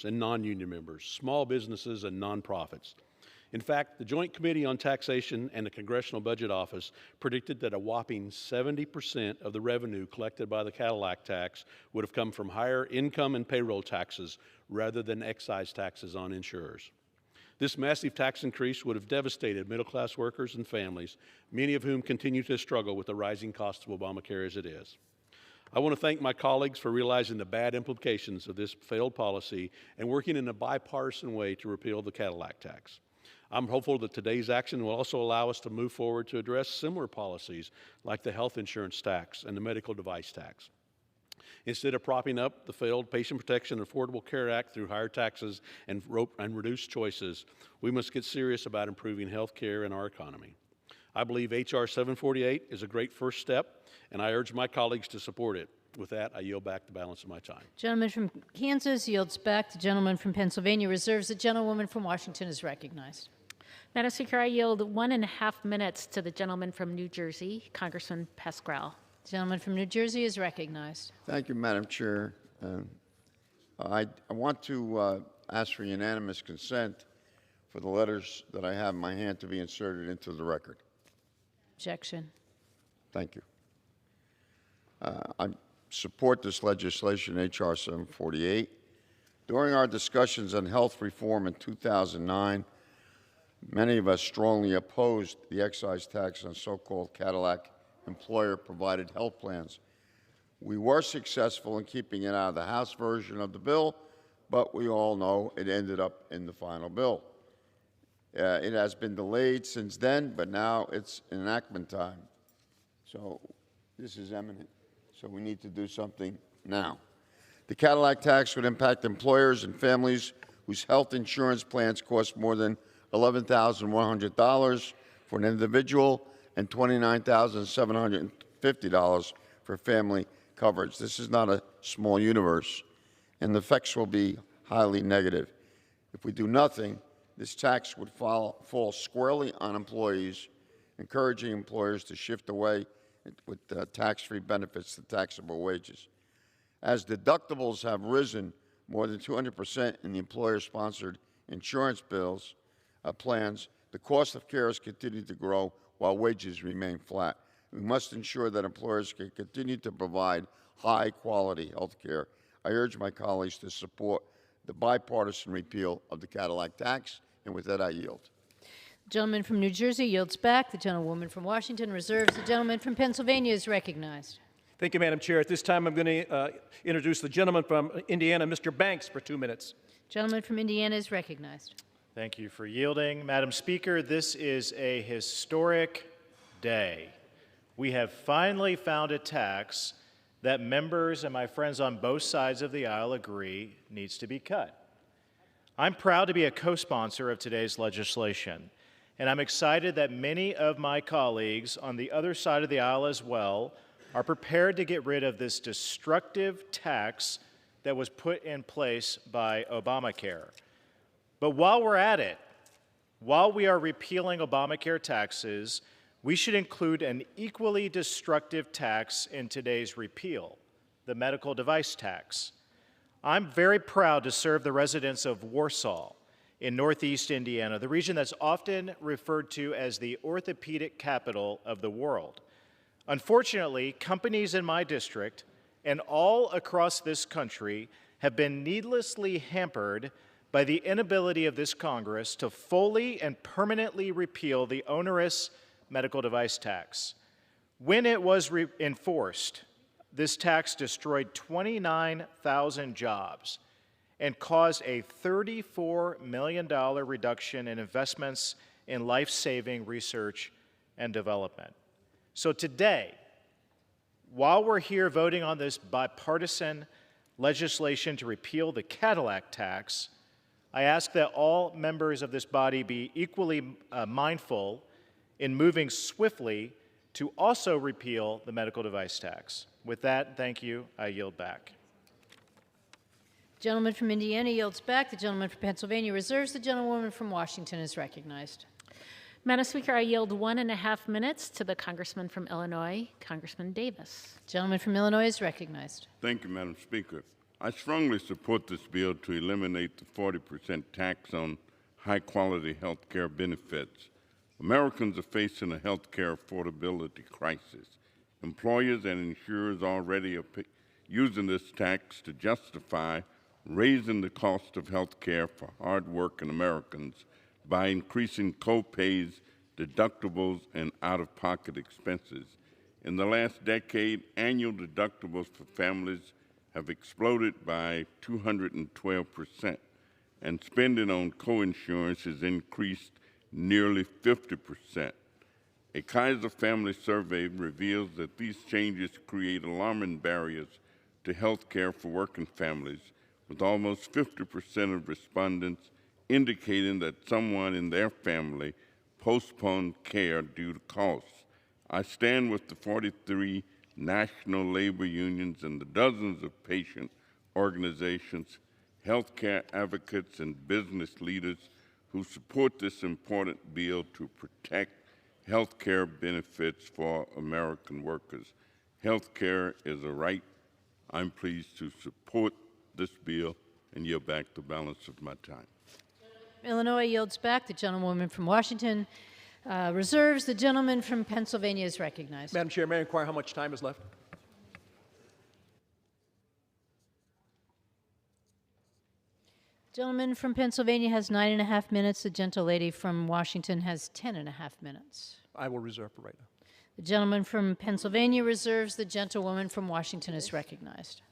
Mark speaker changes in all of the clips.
Speaker 1: and non-union members, small businesses, and nonprofits. In fact, the Joint Committee on Taxation and the Congressional Budget Office predicted that a whopping 70% of the revenue collected by the Cadillac tax would have come from higher income and payroll taxes rather than excise taxes on insurers. This massive tax increase would have devastated middle-class workers and families, many of whom continue to struggle with the rising cost of Obamacare as it is. I want to thank my colleagues for realizing the bad implications of this failed policy and working in a bipartisan way to repeal the Cadillac tax. I'm hopeful that today's action will also allow us to move forward to address similar policies like the health insurance tax and the medical device tax. Instead of propping up the failed Patient Protection and Affordable Care Act through higher taxes and reduced choices, we must get serious about improving health care in our economy. I believe H.R. 748 is a great first step, and I urge my colleagues to support it. With that, I yield back the balance of my time.
Speaker 2: Gentleman from Kansas yields back. The gentleman from Pennsylvania reserves. The gentlewoman from Washington is recognized.
Speaker 3: Madam Speaker, I yield 1.5 minutes to the gentleman from New Jersey, Congressman Pascrell.
Speaker 2: The gentleman from New Jersey is recognized.
Speaker 4: Thank you, Madam Chair. I want to ask for unanimous consent for the letters that I have in my hand to be inserted into the record.
Speaker 2: Objection.
Speaker 4: Thank you. I support this legislation, H.R. 748. During our discussions on health reform in 2009, many of us strongly opposed the excise tax on so-called Cadillac employer-provided health plans. We were successful in keeping it out of the House version of the bill, but we all know it ended up in the final bill. It has been delayed since then, but now it's enactment time. So this is imminent. So we need to do something now. The Cadillac tax would impact employers and families whose health insurance plans cost more than $11,100 for an individual and $29,750 for family coverage. This is not a small universe, and the effects will be highly negative. If we do nothing, this tax would fall squarely on employees, encouraging employers to shift away with tax-free benefits to taxable wages. As deductibles have risen more than 200% in the employer-sponsored insurance plans, the cost of care has continued to grow while wages remain flat. We must ensure that employers can continue to provide high-quality health care. I urge my colleagues to support the bipartisan repeal of the Cadillac tax, and with that I yield.
Speaker 2: The gentleman from New Jersey yields back. The gentlewoman from Washington reserves. The gentleman from Pennsylvania is recognized.
Speaker 5: Thank you, Madam Chair. At this time, I'm going to introduce the gentleman from Indiana, Mr. Banks, for 2 minutes.
Speaker 2: Gentleman from Indiana is recognized.
Speaker 6: Thank you for yielding. Madam Speaker, this is a historic day. We have finally found a tax that members and my friends on both sides of the aisle agree needs to be cut. I'm proud to be a co-sponsor of today's legislation, and I'm excited that many of my colleagues on the other side of the aisle as well are prepared to get rid of this destructive tax that was put in place by Obamacare. But while we're at it, while we are repealing Obamacare taxes, we should include an equally destructive tax in today's repeal, the medical device tax. I'm very proud to serve the residents of Warsaw in Northeast Indiana, the region that's often referred to as the orthopedic capital of the world. Unfortunately, companies in my district and all across this country have been needlessly hampered by the inability of this Congress to fully and permanently repeal the onerous medical device tax. When it was enforced, this tax destroyed 29,000 jobs and caused a $34 million reduction in investments in life-saving research and development. So today, while we're here voting on this bipartisan legislation to repeal the Cadillac tax, I ask that all members of this body be equally mindful in moving swiftly to also repeal the medical device tax. With that, thank you. I yield back.
Speaker 2: The gentleman from Indiana yields back. The gentleman from Pennsylvania reserves. The gentlewoman from Washington is recognized.
Speaker 3: Madam Speaker, I yield 1.5 minutes to the congressman from Illinois, Congressman Davis.
Speaker 2: The gentleman from Illinois is recognized.
Speaker 7: Thank you, Madam Speaker. I strongly support this bill to eliminate the 40% tax on high-quality health care benefits. Americans are facing a health care affordability crisis. Employers and insurers already are using this tax to justify raising the cost of health care for hard-working Americans by increasing co-pays, deductibles, and out-of-pocket expenses. In the last decade, annual deductibles for families have exploded by 212%, and spending on coinsurance has increased nearly 50%. A Kaiser family survey reveals that these changes create alarming barriers to health care for working families, with almost 50% of respondents indicating that someone in their family postponed care due to costs. I stand with the 43 national labor unions and the dozens of patient organizations, healthcare advocates, and business leaders who support this important bill to protect health care benefits for American workers. Health care is a right. I'm pleased to support this bill and yield back the balance of my time.
Speaker 2: Illinois yields back. The gentlewoman from Washington reserves. The gentleman from Pennsylvania is recognized.
Speaker 5: Madam Chair, may I inquire how much time is left?
Speaker 2: Gentleman from Pennsylvania has 9.5 minutes. The gentlelady from Washington has 10.5 minutes.
Speaker 5: I will reserve for right now.
Speaker 2: The gentleman from Pennsylvania reserves. The gentlewoman from Washington is recognized.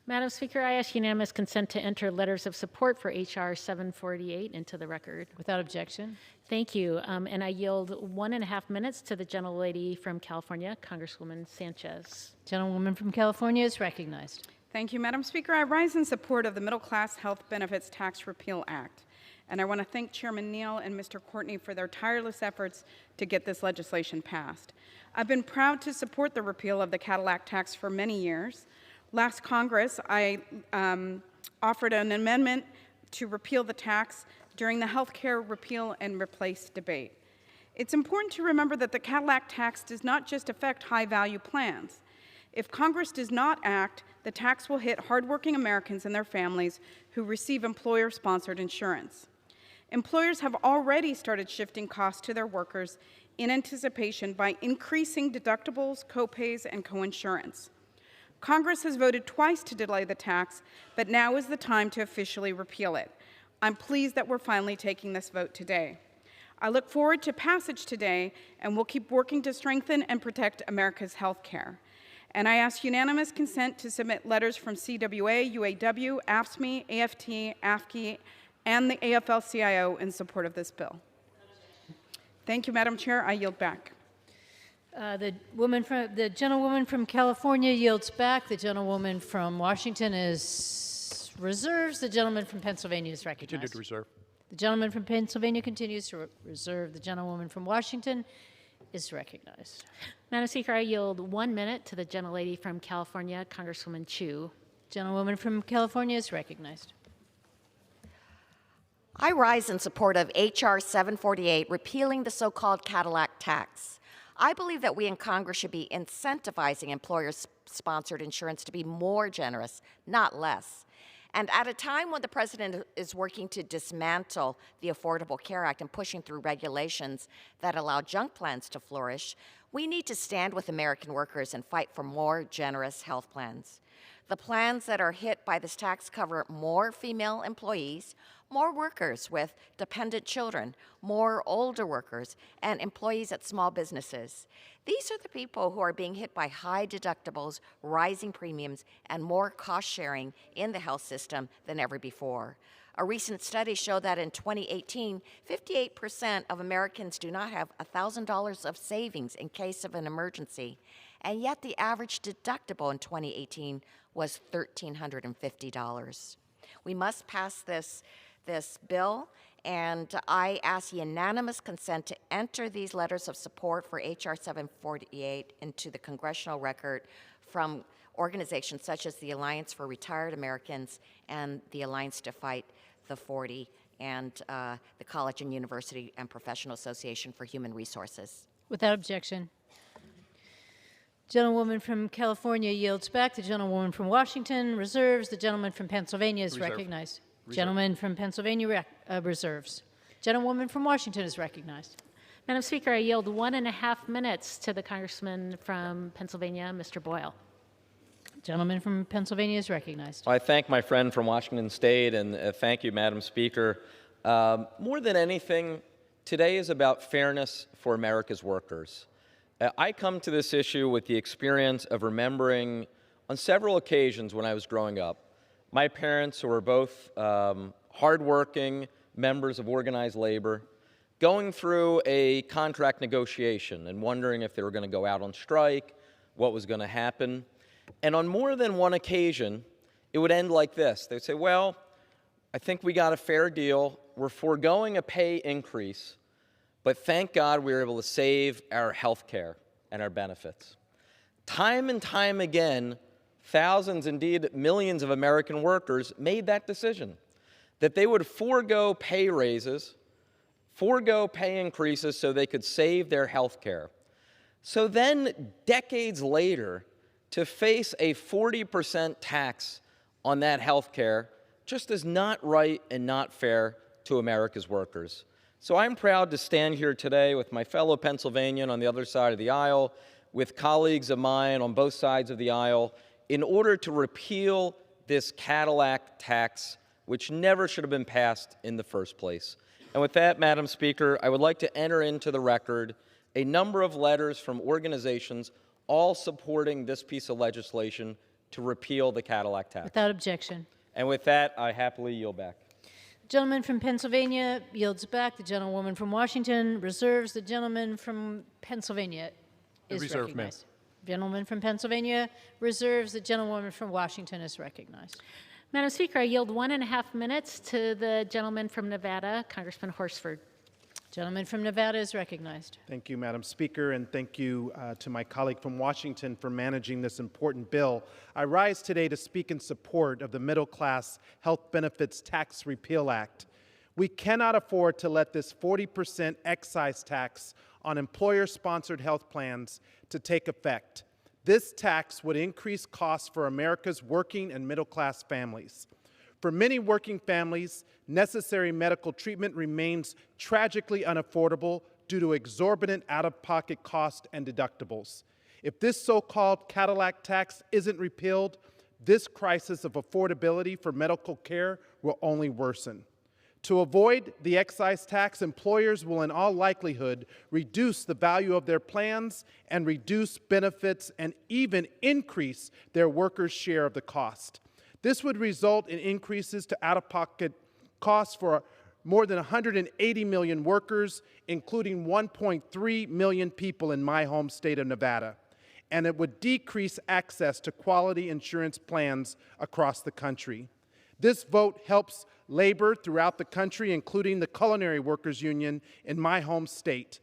Speaker 3: Madam Speaker, I ask unanimous consent to enter letters of support for H.R. 748 into the record.
Speaker 2: Without objection.
Speaker 3: Thank you. And I yield 1.5 minutes to the gentlelady from California, Congresswoman Sanchez.
Speaker 2: Gentlewoman from California is recognized.
Speaker 8: Thank you, Madam Speaker. I rise in support of the Middle Class Health Benefits Tax Repeal Act. And I want to thank Chairman Neal and Mr. Courtney for their tireless efforts to get this legislation passed. I've been proud to support the repeal of the Cadillac tax for many years. Last Congress, I offered an amendment to repeal the tax during the health care repeal and replace debate. It's important to remember that the Cadillac tax does not just affect high-value plans. If Congress does not act, the tax will hit hardworking Americans and their families who receive employer-sponsored insurance. Employers have already started shifting costs to their workers in anticipation by increasing deductibles, copays, and coinsurance. Congress has voted twice to delay the tax, but now is the time to officially repeal it. I'm pleased that we're finally taking this vote today. I look forward to passage today, and we'll keep working to strengthen and protect America's health care. And I ask unanimous consent to submit letters from CWA, UAW, AFSCME, AFT, AFSCME, and the AFL-CIO in support of this bill. Thank you, Madam Chair. I yield back.
Speaker 2: The gentlewoman from California yields back. The gentlewoman from Washington is reserves. The gentleman from Pennsylvania is recognized.
Speaker 5: Continue to reserve.
Speaker 2: The gentleman from Pennsylvania continues to reserve. The gentlewoman from Washington is recognized.
Speaker 3: Madam Speaker, I yield 1 minute to the gentlelady from California, Congresswoman Chu.
Speaker 2: Gentlewoman from California is recognized.
Speaker 9: I rise in support of H.R. 748, repealing the so-called Cadillac tax. I believe that we in Congress should be incentivizing employer-sponsored insurance to be more generous, not less. And at a time when the President is working to dismantle the Affordable Care Act and pushing through regulations that allow junk plans to flourish, we need to stand with American workers and fight for more generous health plans. The plans that are hit by this tax cover more female employees, more workers with dependent children, more older workers, and employees at small businesses. These are the people who are being hit by high deductibles, rising premiums, and more cost sharing in the health system than ever before. A recent study showed that in 2018, 58% of Americans do not have $1,000 of savings in case of an emergency, and yet the average deductible in 2018 was $1,350. We must pass this bill, and I ask unanimous consent to enter these letters of support for H.R. 748 into the congressional record from organizations such as the Alliance for Retired Americans and the Alliance to Fight the 40 and the College and University and Professional Association for Human Resources.
Speaker 2: Without objection. Gentlewoman from California yields back. The gentlewoman from Washington reserves. The gentleman from Pennsylvania is recognized. Gentleman from Pennsylvania reserves. Gentlewoman from Washington is recognized.
Speaker 3: Madam Speaker, I yield 1.5 minutes to the congressman from Pennsylvania, Mr. Boyle.
Speaker 2: Gentleman from Pennsylvania is recognized.
Speaker 10: I thank my friend from Washington State, and thank you, Madam Speaker. More than anything, today is about fairness for America's workers. I come to this issue with the experience of remembering on several occasions when I was growing up, my parents, who were both hardworking members of organized labor, going through a contract negotiation and wondering if they were going to go out on strike, what was going to happen. And on more than one occasion, it would end like this. They'd say, well, I think we got a fair deal. We're foregoing a pay increase, but thank God we were able to save our health care and our benefits. Time and time again, thousands, indeed millions of American workers made that decision, that they would forego pay raises, forego pay increases so they could save their health care. So then, decades later, to face a 40% tax on that health care just is not right and not fair to America's workers. So I'm proud to stand here today with my fellow Pennsylvanian on the other side of the aisle, with colleagues of mine on both sides of the aisle, in order to repeal this Cadillac tax, which never should have been passed in the first place. And with that, Madam Speaker, I would like to enter into the record a number of letters from organizations all supporting this piece of legislation to repeal the Cadillac tax.
Speaker 2: Without objection.
Speaker 10: And with that, I happily yield back.
Speaker 2: The gentleman from Pennsylvania yields back. The gentlewoman from Washington reserves. The gentleman from Pennsylvania is recognized. Gentleman from Pennsylvania reserves. The gentlewoman from Washington is recognized.
Speaker 3: Madam Speaker, I yield 1.5 minutes to the gentleman from Nevada, Congressman Horsford.
Speaker 2: Gentleman from Nevada is recognized.
Speaker 11: Thank you, Madam Speaker, and thank you to my colleague from Washington for managing this important bill. I rise today to speak in support of the Middle Class Health Benefits Tax Repeal Act. We cannot afford to let this 40% excise tax on employer-sponsored health plans to take effect. This tax would increase costs for America's working and middle-class families. For many working families, necessary medical treatment remains tragically unaffordable due to exorbitant out-of-pocket costs and deductibles. If this so-called Cadillac tax isn't repealed, this crisis of affordability for medical care will only worsen. To avoid the excise tax, employers will in all likelihood reduce the value of their plans and reduce benefits and even increase their workers' share of the cost. This would result in increases to out-of-pocket costs for more than 180 million workers, including 1.3 million people in my home state of Nevada. And it would decrease access to quality insurance plans across the country. This vote helps labor throughout the country, including the Culinary Workers Union in my home state.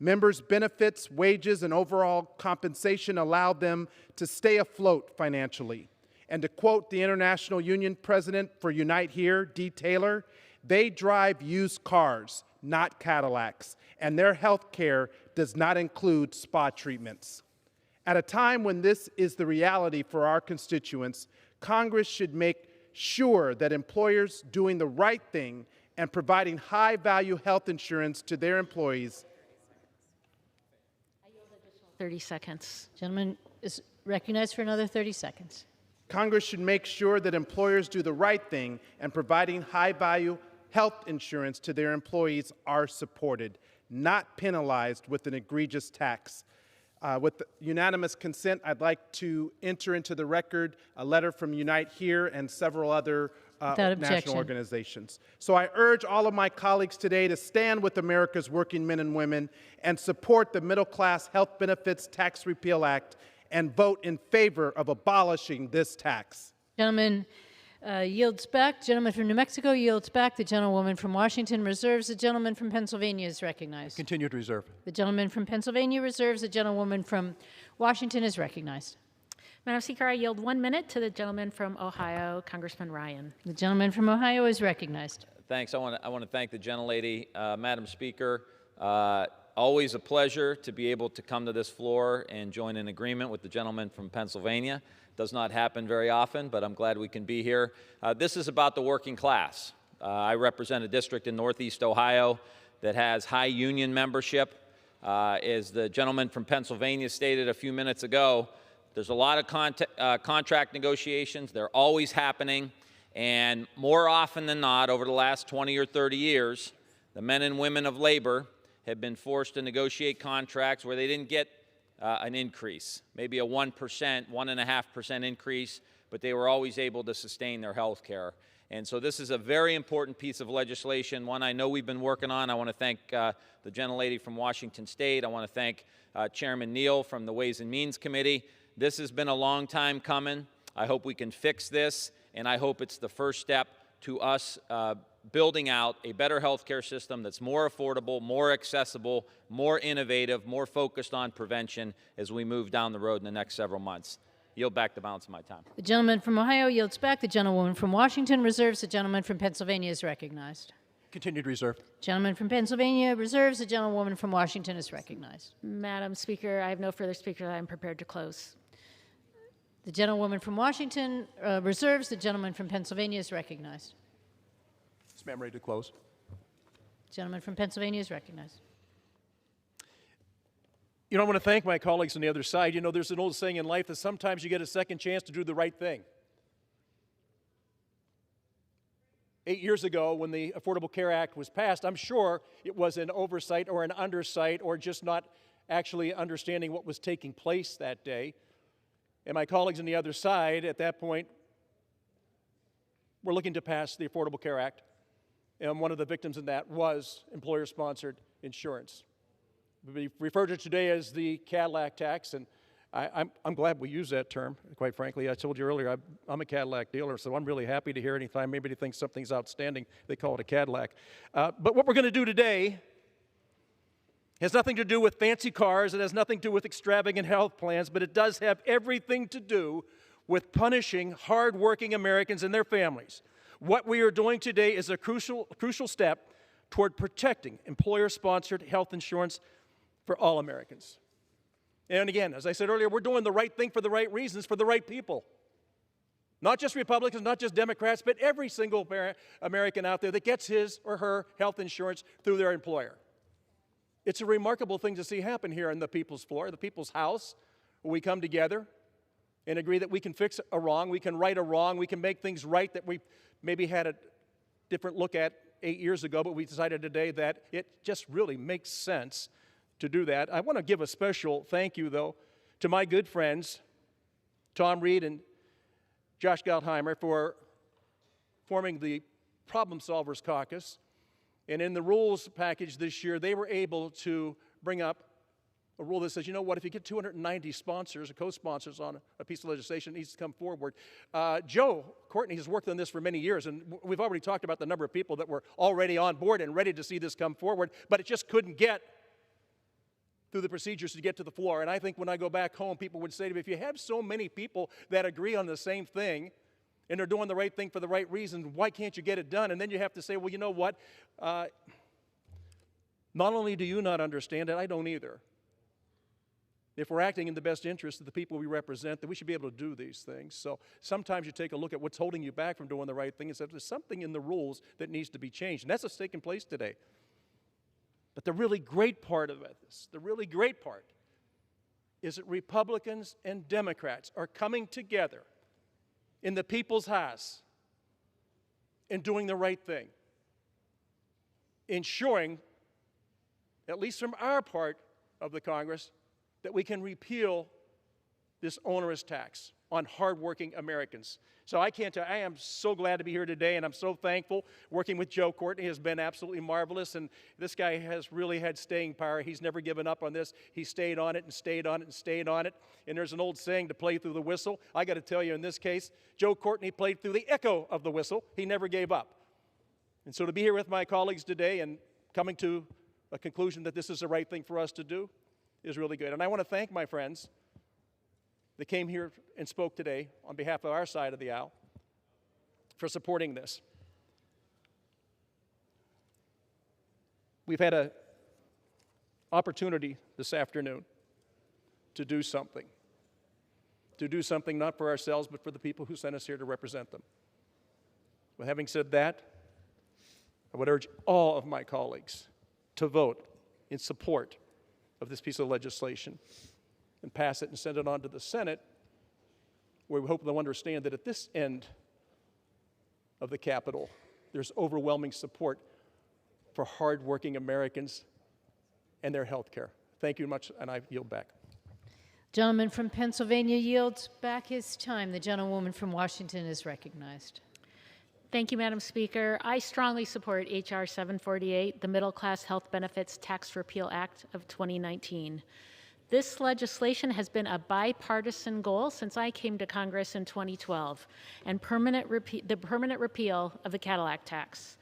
Speaker 11: Members' benefits, wages, and overall compensation allowed them to stay afloat financially. And to quote the International Union President for Unite Here, Dee Taylor, they drive used cars, not Cadillacs, and their health care does not include spa treatments. At a time when this is the reality for our constituents, Congress should make sure that employers doing the right thing and providing high-value health insurance to their employees.
Speaker 3: 30 seconds.
Speaker 2: Gentleman is recognized for another 30 seconds.
Speaker 11: Congress should make sure that employers do the right thing and providing high-value health insurance to their employees are supported, not penalized with an egregious tax. With unanimous consent, I'd like to enter into the record a letter from Unite Here and several other national organizations. So I urge all of my colleagues today to stand with America's working men and women and support the Middle Class Health Benefits Tax Repeal Act and vote in favor of abolishing this tax.
Speaker 2: Gentleman yields back. Gentleman from New Mexico yields back. The gentlewoman from Washington reserves. The gentleman from Pennsylvania is recognized.
Speaker 5: Continued reserve.
Speaker 2: The gentleman from Pennsylvania reserves. The gentlewoman from Washington is recognized.
Speaker 3: Madam Speaker, I yield 1 minute to the gentleman from Ohio, Congressman Ryan.
Speaker 2: The gentleman from Ohio is recognized.
Speaker 12: Thanks. I want to thank the gentlelady. Madam Speaker,
Speaker 10: Always a pleasure to be able to come to this floor and join in agreement with the gentleman from Pennsylvania. Does not happen very often, but I'm glad we can be here. This is about the working class. I represent a district in Northeast Ohio that has high union membership. As the gentleman from Pennsylvania stated a few minutes ago, there's a lot of contract negotiations. They're always happening. And more often than not, over the last 20 or 30 years, the men and women of labor have been forced to negotiate contracts where they didn't get an increase, maybe a 1%, 1.5% increase, but they were always able to sustain their health care. And so this is a very important piece of legislation, one I know we've been working on. I want to thank the gentlelady from Washington State. I want to thank Chairman Neal from the Ways and Means Committee. This has been a long time coming. I hope we can fix this, and I hope it's the first step to us building out a better health care system that's more affordable, more accessible, more innovative, more focused on prevention as we move down the road in the next several months. Yield back the balance of my time.
Speaker 2: The gentleman from Ohio yields back. The gentlewoman from Washington reserves. The gentleman from Pennsylvania is recognized.
Speaker 5: Continued reserve.
Speaker 2: Gentleman from Pennsylvania reserves. The gentlewoman from Washington is recognized.
Speaker 3: Madam Speaker, I have no further speakers. I am prepared to close.
Speaker 2: The gentlewoman from Washington reserves. The gentleman from Pennsylvania is recognized.
Speaker 5: Ms. Ma'am, ready to close.
Speaker 2: The gentleman from Pennsylvania is recognized.
Speaker 5: You know, I want to thank my colleagues on the other side. You know, there's an old saying in life that sometimes you get a second chance to do the right thing. 8 years ago, when the Affordable Care Act was passed, I'm sure it was an oversight or an undersight or just not actually understanding what was taking place that day. And my colleagues on the other side at that point were looking to pass the Affordable Care Act. And one of the victims in that was employer-sponsored insurance. We refer to it today as the Cadillac tax, and I'm glad we use that term, quite frankly. I told you earlier, I'm a Cadillac dealer, so I'm really happy to hear anytime maybe they think something's outstanding, they call it a Cadillac. But what we're going to do today has nothing to do with fancy cars. It has nothing to do with extravagant health plans, but it does have everything to do with punishing hardworking Americans and their families. What we are doing today is a crucial step toward protecting employer-sponsored health insurance for all Americans. And again, as I said earlier, we're doing the right thing for the right reasons, for the right people. Not just Republicans, not just Democrats, but every single American out there that gets his or her health insurance through their employer. It's a remarkable thing to see happen here in the people's floor, the people's house, where we come together and agree that we can fix a wrong, we can right a wrong, we can make things right that we maybe had a different look at 8 years ago, but we decided today that it just really makes sense to do that. I want to give a special thank you, though, to my good friends, Tom Reed and Josh Galtheimer, for forming the Problem Solvers Caucus. And in the rules package this year, they were able to bring up a rule that says, you know what, if you get 290 sponsors or co-sponsors on a piece of legislation, it needs to come forward. Joe Courtney has worked on this for many years, and we've already talked about the number of people that were already on board and ready to see this come forward, but it just couldn't get through the procedures to get to the floor. And I think when I go back home, people would say to me, if you have so many people that agree on the same thing, and they're doing the right thing for the right reason, why can't you get it done? And then you have to say, well, you know what? Not only do you not understand it, I don't either. If we're acting in the best interest of the people we represent, then we should be able to do these things. So sometimes you take a look at what's holding you back from doing the right thing and say, there's something in the rules that needs to be changed. And that's what's taking place today. But the really great part of it, the really great part, is that Republicans and Democrats are coming together in the people's house and doing the right thing, ensuring, at least from our part of the Congress, that we can repeal this onerous tax on hardworking Americans. So I am so glad to be here today, and I'm so thankful. Working with Joe Courtney has been absolutely marvelous, and this guy has really had staying power. He's never given up on this. He stayed on it and stayed on it and stayed on it. And there's an old saying, to play through the whistle. I got to tell you, in this case, Joe Courtney played through the echo of the whistle. He never gave up. And so to be here with my colleagues today and coming to a conclusion that this is the right thing for us to do is really good. And I want to thank my friends that came here and spoke today on behalf of our side of the aisle for supporting this. We've had a opportunity this afternoon to do something. To do something not for ourselves, but for the people who sent us here to represent them. With having said that, I would urge all of my colleagues to vote in support of this piece of legislation and pass it and send it on to the Senate, where we hope they'll understand that at this end of the Capitol, there's overwhelming support for hardworking Americans and their health care. Thank you much, and I yield back.
Speaker 2: Gentleman from Pennsylvania yields back his time. The gentlewoman from Washington is recognized.
Speaker 3: Thank you, Madam Speaker. I strongly support H.R. 748, the Middle Class Health Benefits Tax Repeal Act of 2019. This legislation has been a bipartisan goal since I came to Congress in 2012, and the permanent repeal of the Cadillac tax.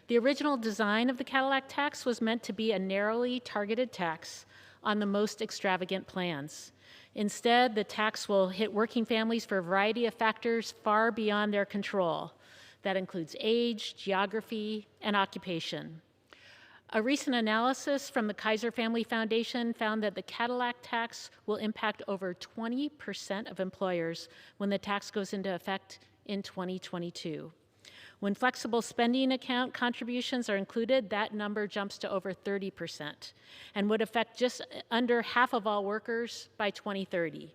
Speaker 3: The original design of the Cadillac tax was meant to be a narrowly targeted tax on the most extravagant plans. Instead, the tax will hit working families for a variety of factors far beyond their control. That includes age, geography, and occupation. A recent analysis from the Kaiser Family Foundation found that the Cadillac tax will impact over 20% of employers when the tax goes into effect in 2022. When flexible spending account contributions are included, that number jumps to over 30% and would affect just under half of all workers by 2030.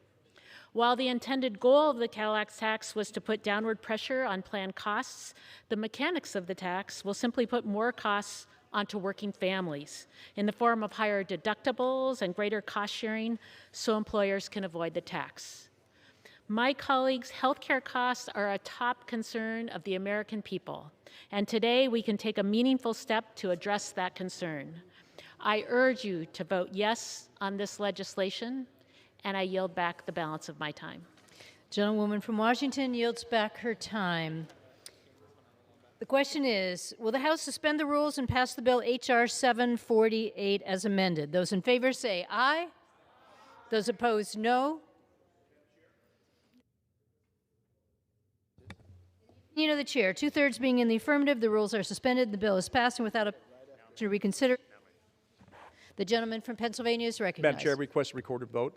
Speaker 3: While the intended goal of the Cadillac tax was to put downward pressure on plan costs, the mechanics of the tax will simply put more costs onto working families in the form of higher deductibles and greater cost sharing so employers can avoid the tax. My colleagues, healthcare costs are a top concern of the American people, and today we can take a meaningful step to address that concern. I urge you to vote yes on this legislation, and I yield back the balance of my time.
Speaker 2: Gentlewoman from Washington yields back her time. The question is, will the House suspend the rules and pass the bill H.R. 748 as amended? Those in favor say aye. Those opposed, no. Opinion of the chair, 2/3 being in the affirmative, the rules are suspended, the bill is passed, and without a to reconsider. The gentleman from Pennsylvania is recognized.
Speaker 5: Madam Chair, I request a recorded vote.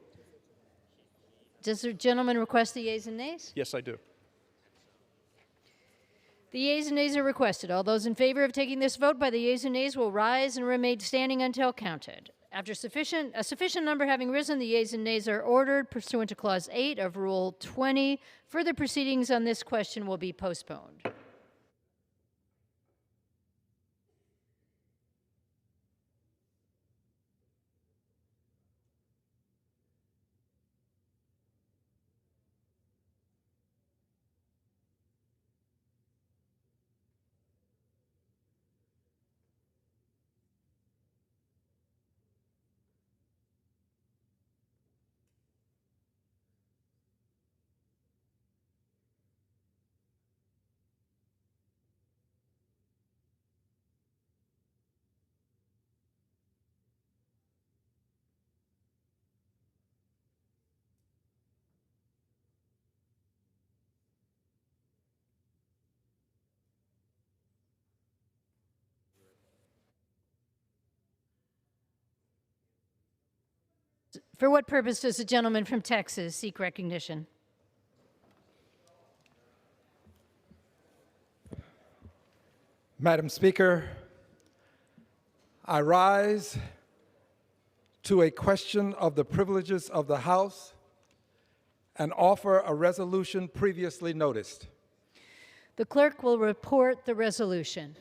Speaker 2: Does the gentleman request the yeas and nays?
Speaker 5: Yes, I do.
Speaker 2: The yeas and nays are requested. All those in favor of taking this vote by the yeas and nays will rise and remain standing until counted. After a sufficient number having risen, the yeas and nays are ordered pursuant to Clause 8 of Rule 20. Further proceedings on this question will be postponed. For what purpose does the gentleman from Texas seek recognition?
Speaker 12: Madam Speaker, I rise to a question of the privileges of the House and offer a resolution previously noticed.
Speaker 2: The clerk will report the resolution.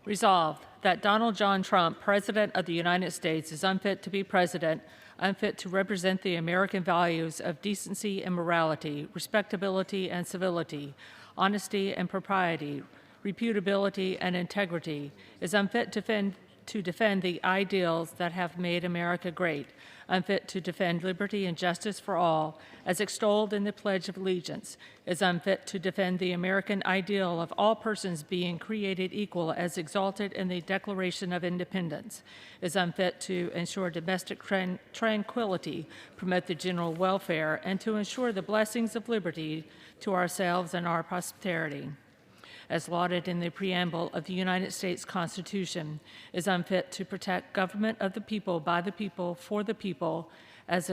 Speaker 13: Resolved that Donald John Trump, President of the United States, is unfit to be president, unfit to represent the American values of decency and morality, respectability and civility, honesty and propriety, reputability and integrity, is unfit to defend the ideals that have made America great, unfit to defend liberty and justice for all, as extolled in the Pledge of Allegiance, is unfit to defend the American ideal of all persons being created equal as exalted in the Declaration of Independence, is unfit to ensure domestic tranquility, promote the general welfare, and to ensure the blessings of liberty to ourselves and our posterity. as lauded in the preamble of the United States Constitution, is unfit to protect government of the people, by the people, for the people, as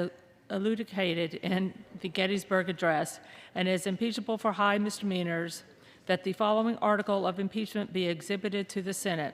Speaker 13: elucidated in the Gettysburg Address, and is impeachable for high misdemeanors, that the following article of impeachment be exhibited to the Senate.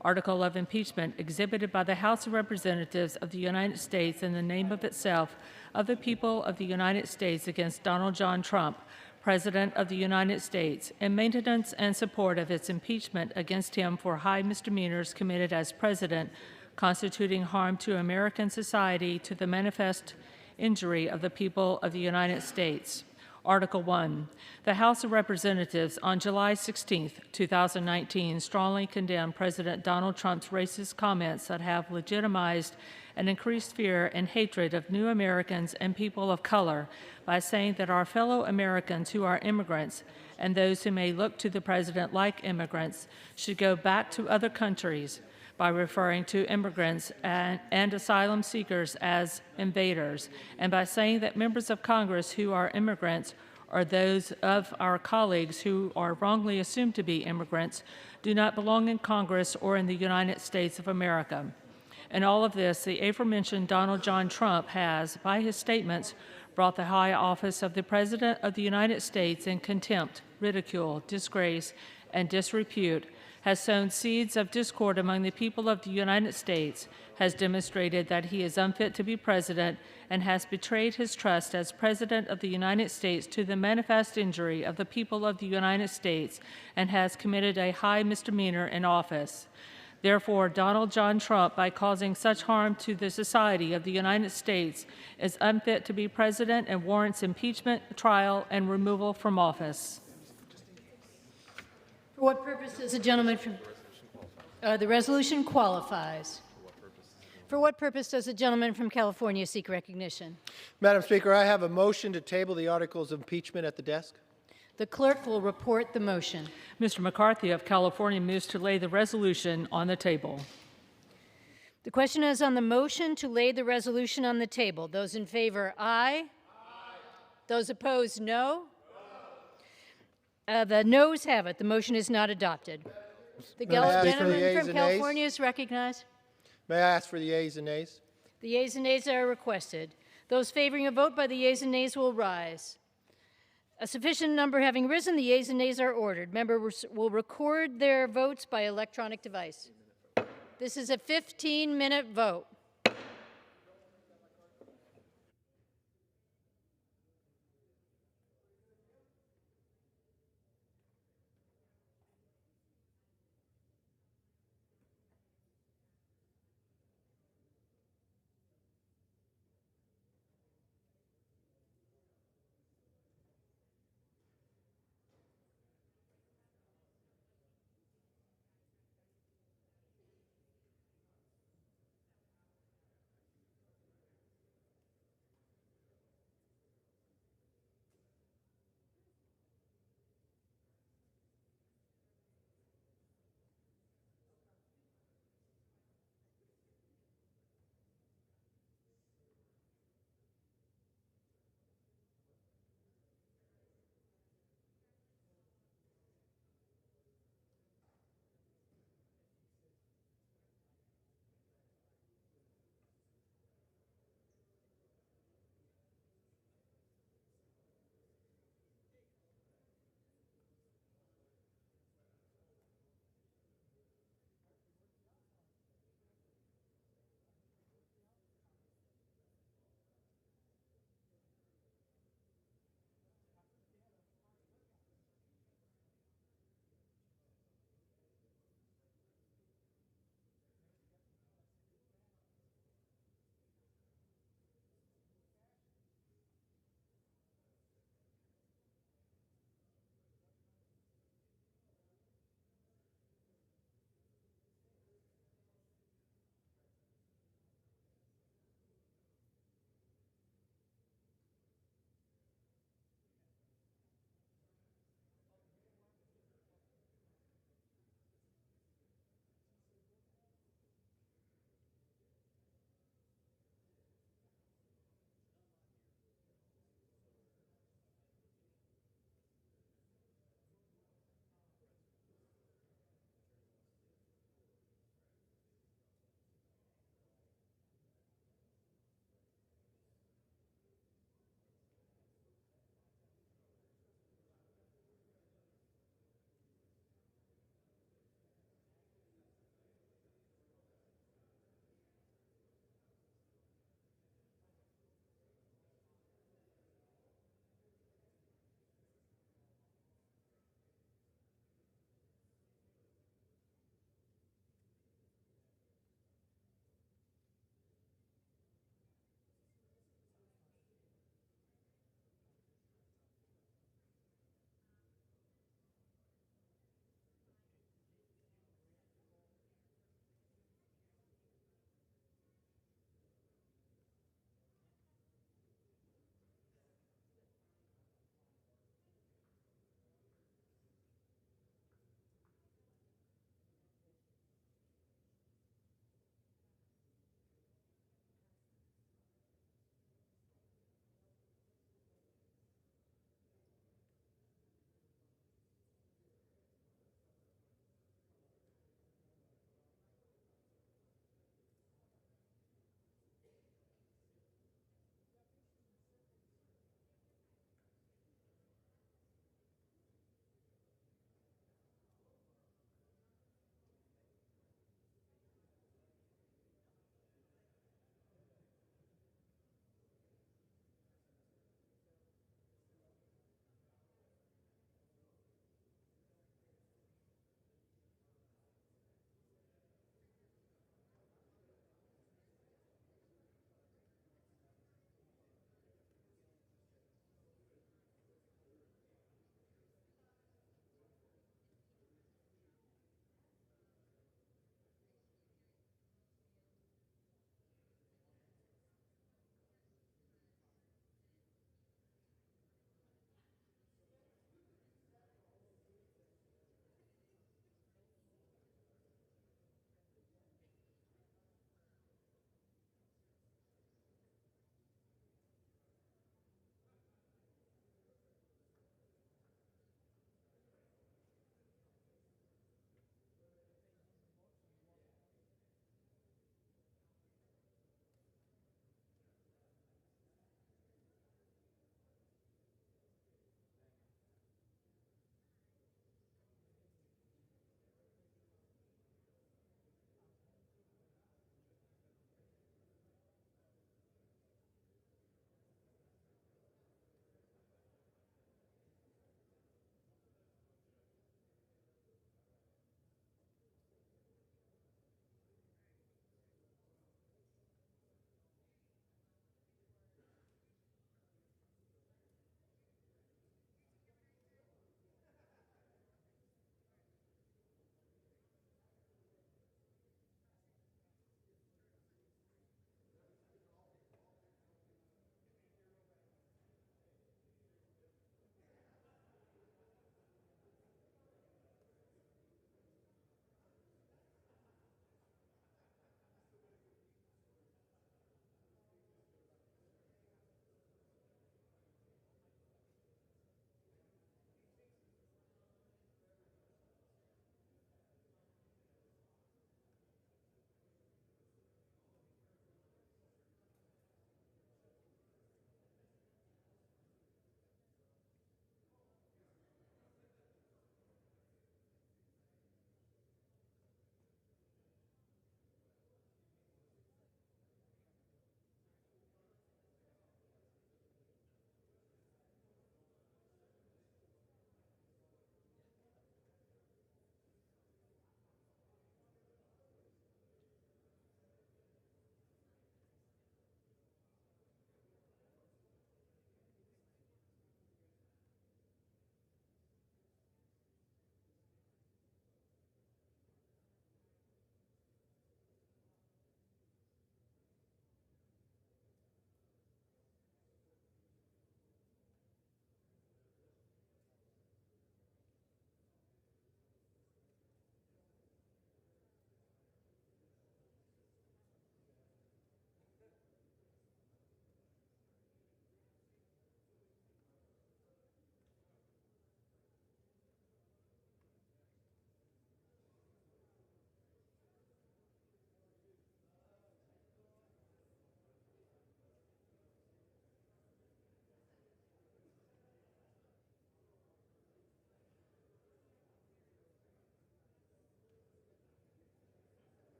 Speaker 13: Article of impeachment exhibited by the House of Representatives of the United States in the name of itself, of the people of the United States, against Donald John Trump, President of the United States, in maintenance and support of its impeachment against him for high misdemeanors committed as President, constituting harm to American society to the manifest injury of the people of the United States. Article 1. The House of Representatives on July 16, 2019, strongly condemned President Donald Trump's racist comments that have legitimized an increased fear and hatred of new Americans and people of color by saying that our fellow Americans who are immigrants and those who may look to the president like immigrants should go back to other countries, by referring to immigrants and asylum seekers as invaders, and by saying that members of Congress who are immigrants or those of our colleagues who are wrongly assumed to be immigrants do not belong in Congress or in the United States of America. In all of this, the aforementioned Donald John Trump has, by his statements, brought the high office of the President of the United States in contempt, ridicule, disgrace, and disrepute, has sown seeds of discord among the people of the United States, has demonstrated that he is unfit to be president, and has betrayed his trust as President of the United States to the manifest injury of the people of the United States, and has committed a high misdemeanor in office. Therefore, Donald John Trump, by causing such harm to the society of the United States, is unfit to be president and warrants impeachment, trial, and removal from office.
Speaker 2: For what purpose does the gentleman from... the resolution qualifies. For what purpose does the gentleman from California seek recognition?
Speaker 14: Madam Speaker, I have a motion to table the articles of impeachment at the desk.
Speaker 2: The clerk will report the motion.
Speaker 13: Mr. McCarthy of California moves to lay the resolution on the table.
Speaker 2: The question is on the motion to lay the resolution on the table. Those in favor, aye. Those opposed, no. The noes have it. The motion is not adopted. The gentleman from California is recognized.
Speaker 14: May I ask for the yeas and nays?
Speaker 2: The yeas and nays are requested. Those favoring a vote by the yeas and nays will rise. A sufficient number having risen, the yeas and nays are ordered. Members will record their votes by electronic device. This is a 15-minute vote.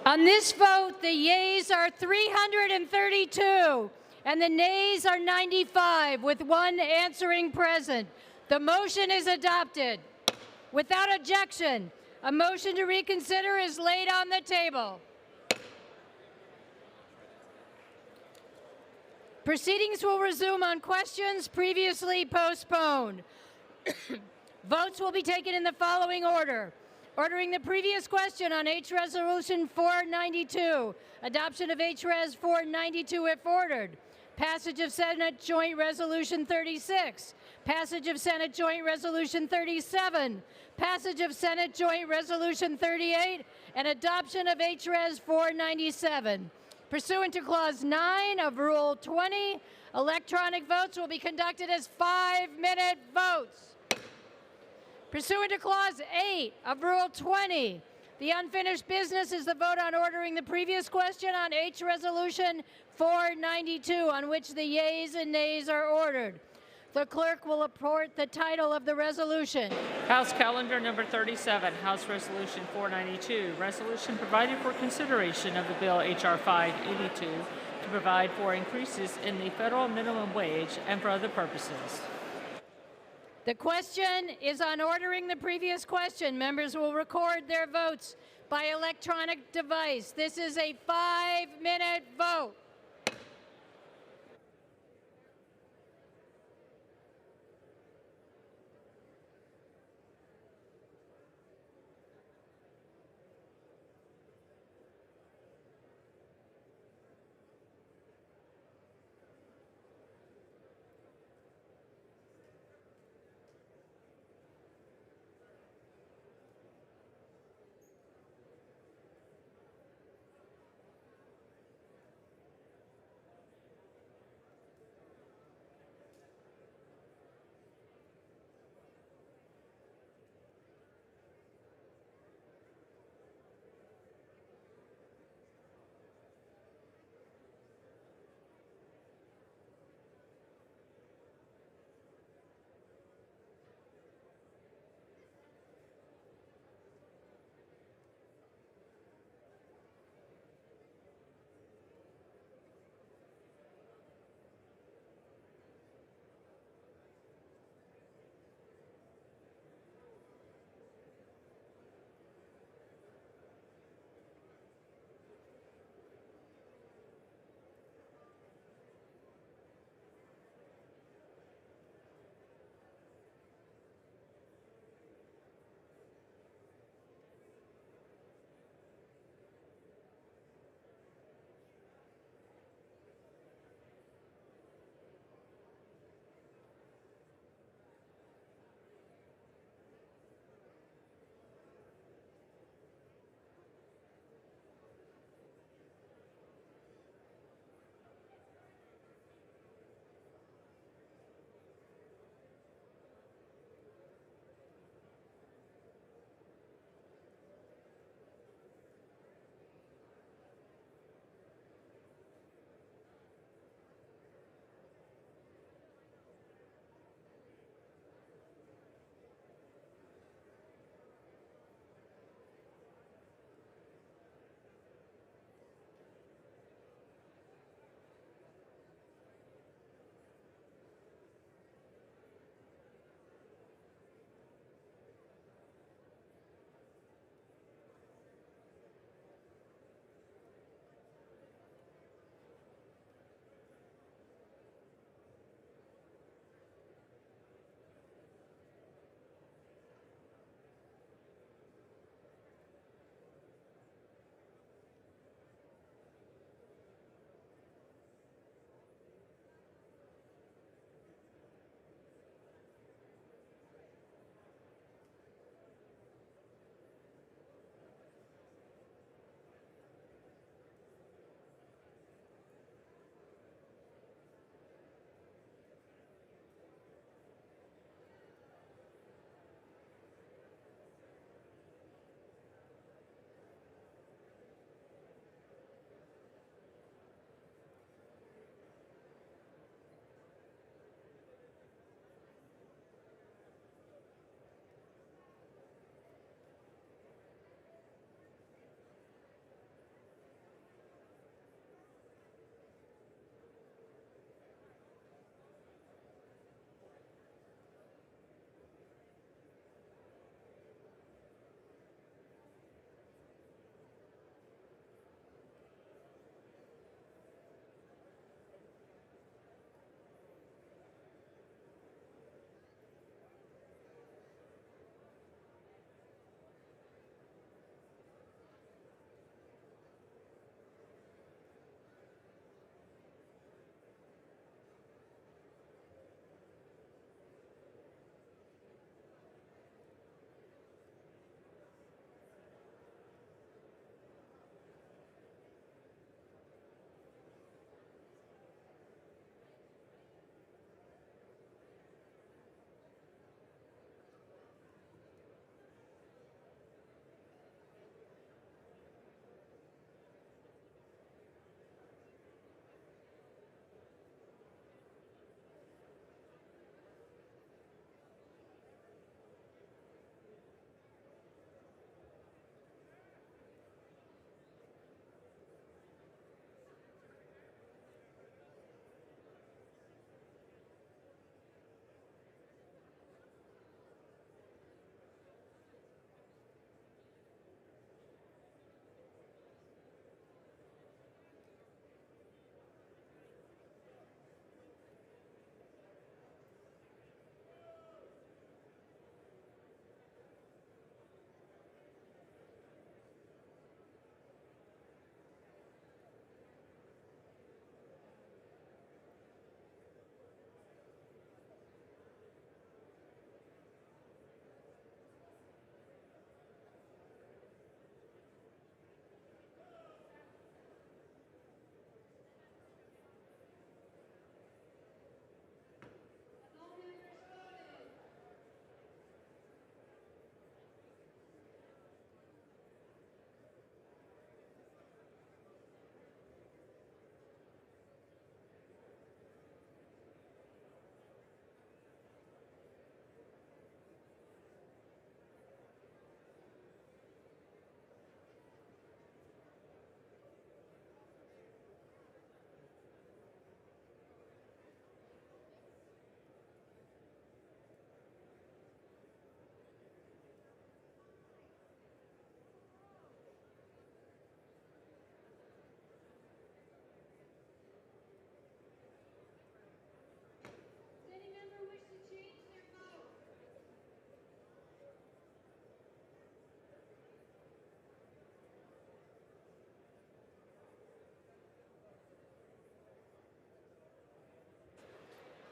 Speaker 2: On this vote, the yeas are 332 and the nays are 95, with one answering present. The motion is adopted. Without objection, a motion to reconsider is laid on the table. Proceedings will resume on questions previously postponed. Votes will be taken in the following order. Ordering the previous question on H Resolution 492, adoption of H Res 492 if ordered, passage of Senate Joint Resolution 36, passage of Senate Joint Resolution 37, passage of Senate Joint Resolution 38, and adoption of H Res 497. Pursuant to Clause 9 of Rule 20, electronic votes will be conducted as 5-minute votes. Pursuant to Clause 8 of Rule 20, the unfinished business is the vote on ordering the previous question on H Resolution 492, on which the yeas and nays are ordered. The clerk will report the title of the resolution.
Speaker 13: House Calendar Number 37, House Resolution 492, resolution providing for consideration of the bill H.R. 582 to provide for increases in the federal minimum wage and for other purposes.
Speaker 2: The question is on ordering the previous question. Members will record their votes by electronic device. This is a 5-minute vote.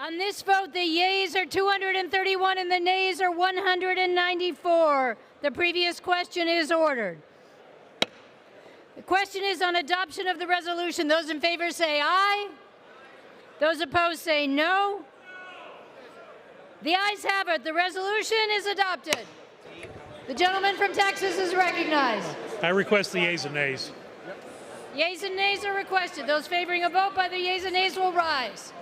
Speaker 2: On this vote, the yeas are 231 and the nays are 194. The previous question is ordered. The question is on adoption of the resolution. Those in favor say aye. Those opposed say no. The ayes have it. The resolution is adopted. The gentleman from Texas is recognized.
Speaker 15: I request the yeas and nays.
Speaker 2: Yeas and nays are requested. Those favoring a vote by the yeas and nays will rise.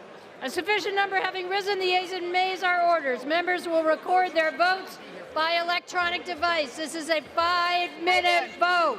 Speaker 2: A sufficient number having risen, the yeas and nays are ordered. Members will record their votes by electronic device. This is a 5-minute vote.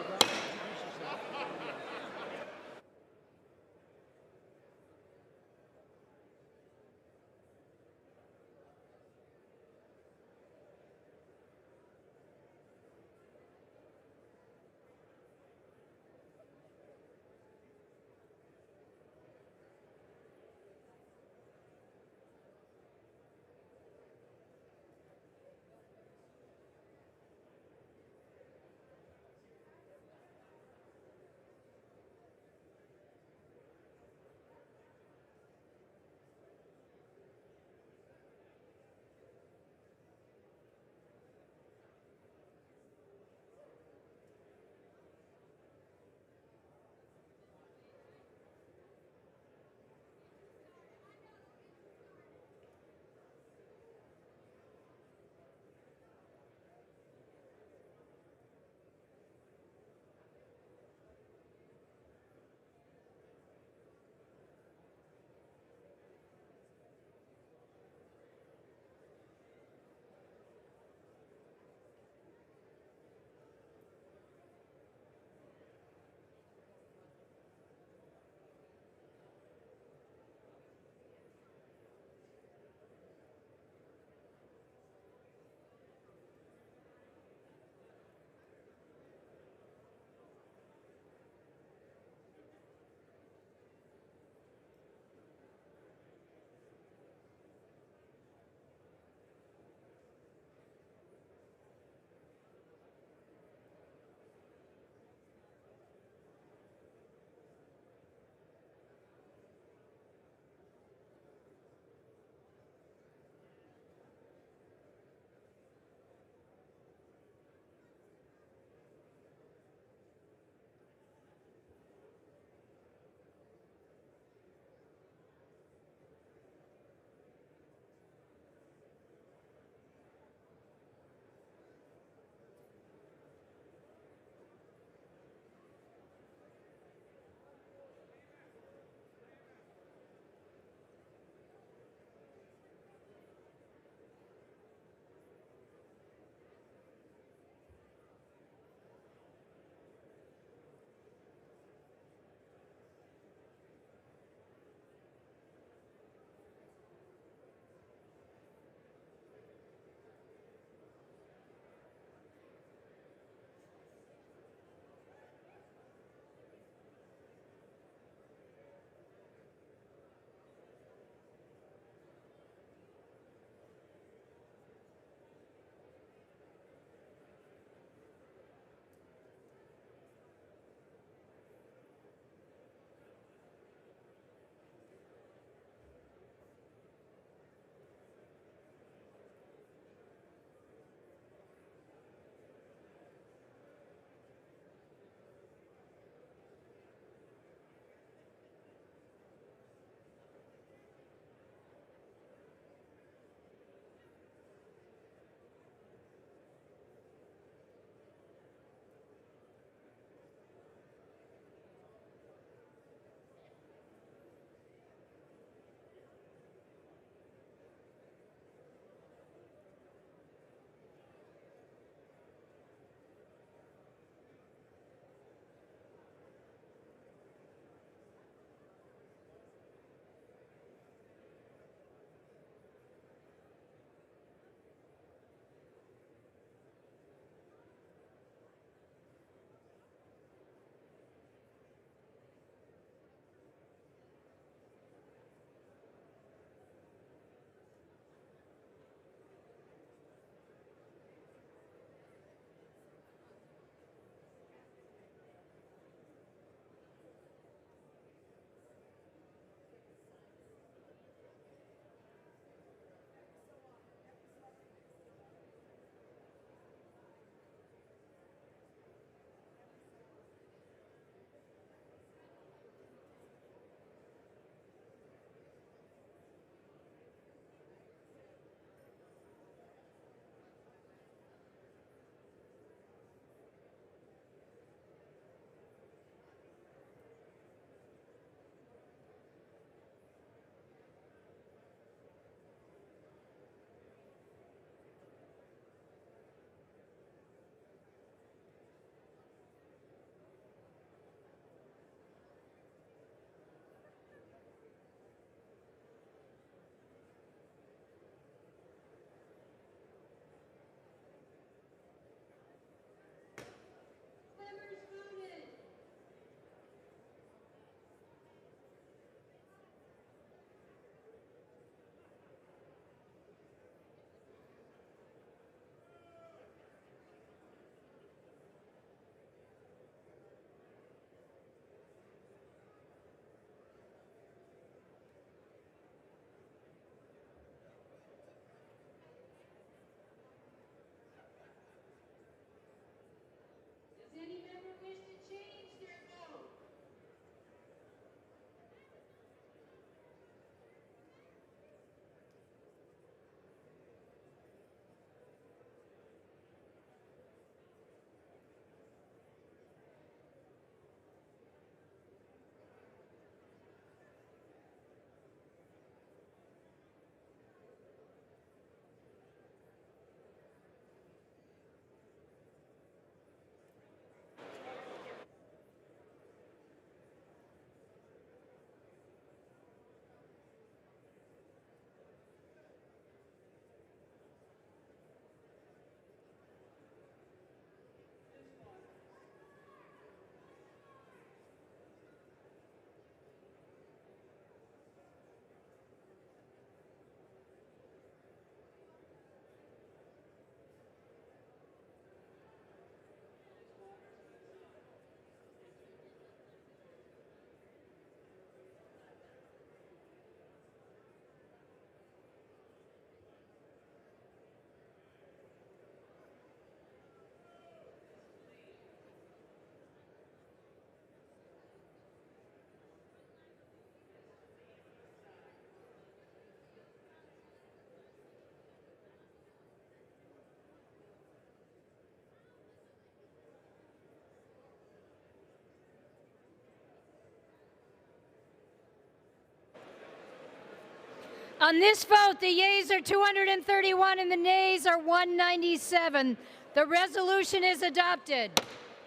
Speaker 2: On this vote, the yeas are 231 and the nays are 197. The resolution is adopted.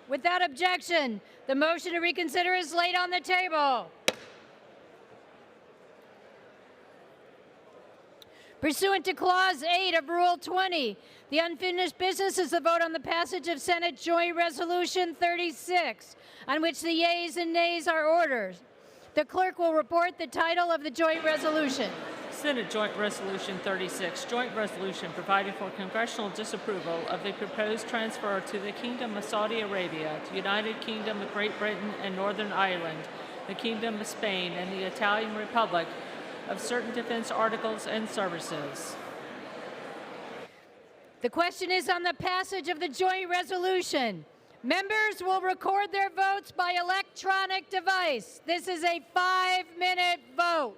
Speaker 2: Without objection, the motion to reconsider is laid on the table. Pursuant to Clause 8 of Rule 20, the unfinished business is the vote on the passage of Senate Joint Resolution 36, on which the yeas and nays are ordered. The clerk will report the title of the joint resolution.
Speaker 13: Senate Joint Resolution 36, joint resolution providing for congressional disapproval of the proposed transfer to the Kingdom of Saudi Arabia, the United Kingdom of Great Britain and Northern Ireland, the Kingdom of Spain, and the Italian Republic of certain defense articles and services.
Speaker 2: The question is on the passage of the joint resolution. Members will record their votes by electronic device. This is a 5-minute vote.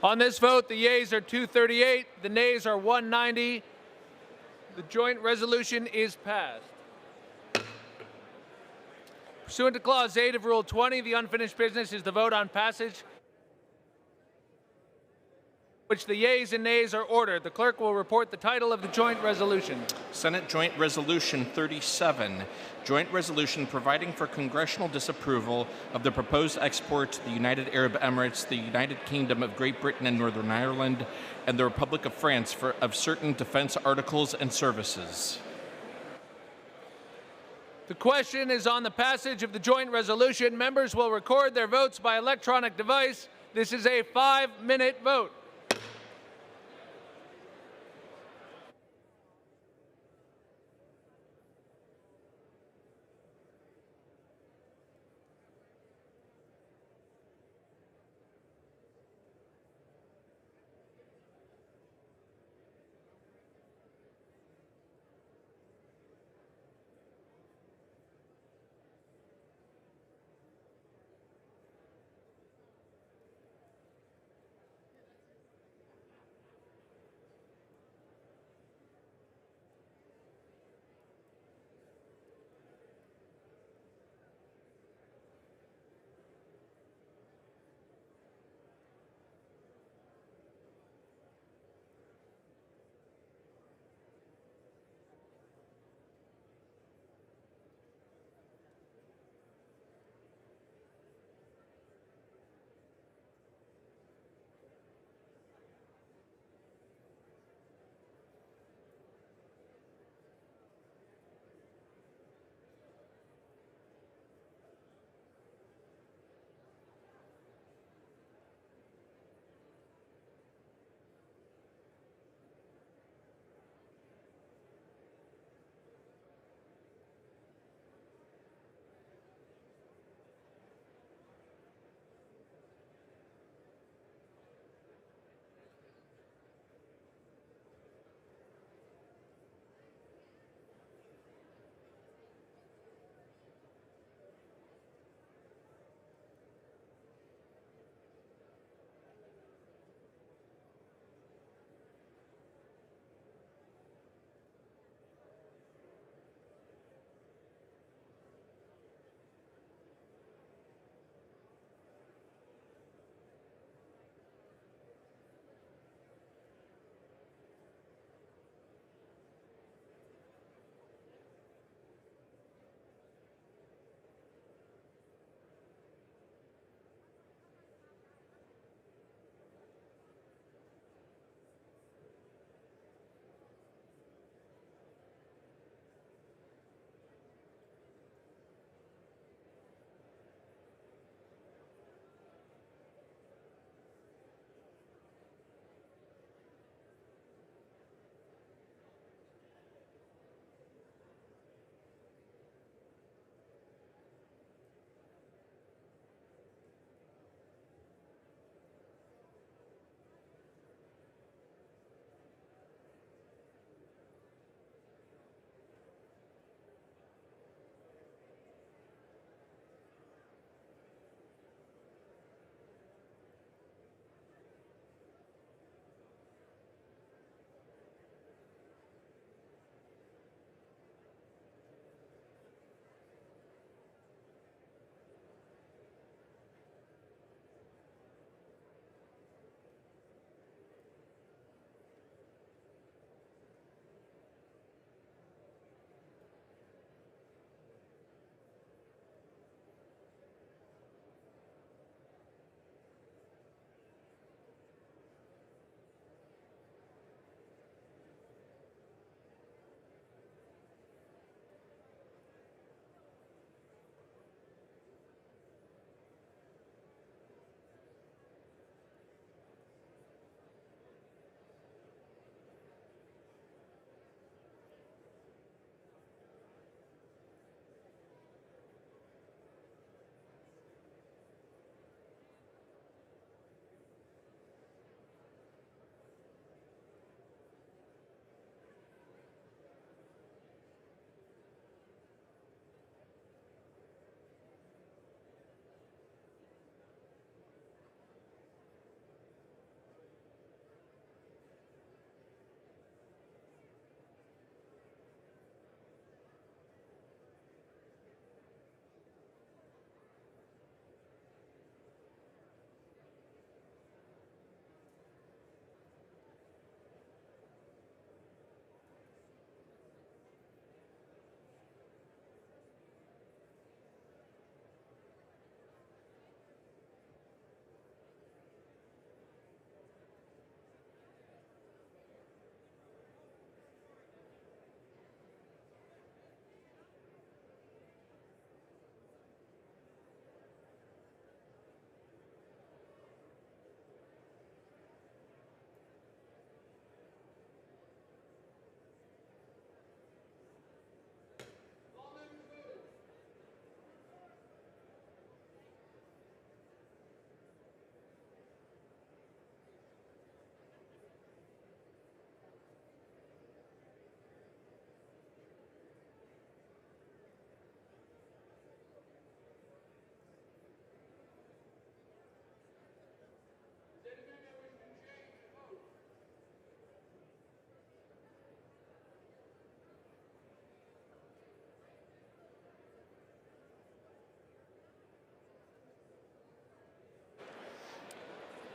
Speaker 16: On this vote, the yeas are 238, the nays are 190. The joint resolution is passed. Pursuant to Clause 8 of Rule 20, the unfinished business is the vote on passage, which the yeas and nays are ordered. The clerk will report the title of the joint resolution.
Speaker 17: Senate Joint Resolution 37, joint resolution providing for congressional disapproval of the proposed export to the United Arab Emirates, the United Kingdom of Great Britain and Northern Ireland, and the Republic of France of certain defense articles and services.
Speaker 16: The question is on the passage of the joint resolution. Members will record their votes by electronic device. This is a 5-minute vote.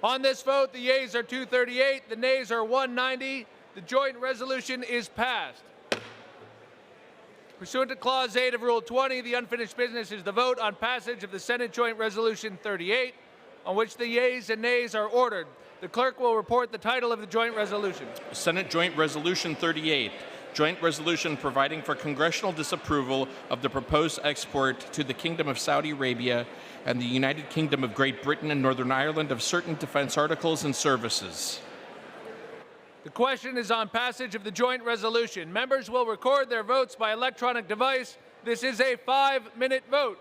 Speaker 16: On this vote, the yeas are 238, the nays are 190. The joint resolution is passed. Pursuant to Clause 8 of Rule 20, the unfinished business is the vote on passage of the Senate Joint Resolution 38, on which the yeas and nays are ordered. The clerk will report the title of the joint resolution.
Speaker 17: Senate Joint Resolution 38, joint resolution providing for congressional disapproval of the proposed export to the Kingdom of Saudi Arabia and the United Kingdom of Great Britain and Northern Ireland of certain defense articles and services.
Speaker 16: The question is on passage of the joint resolution. Members will record their votes by electronic device. This is a 5-minute vote.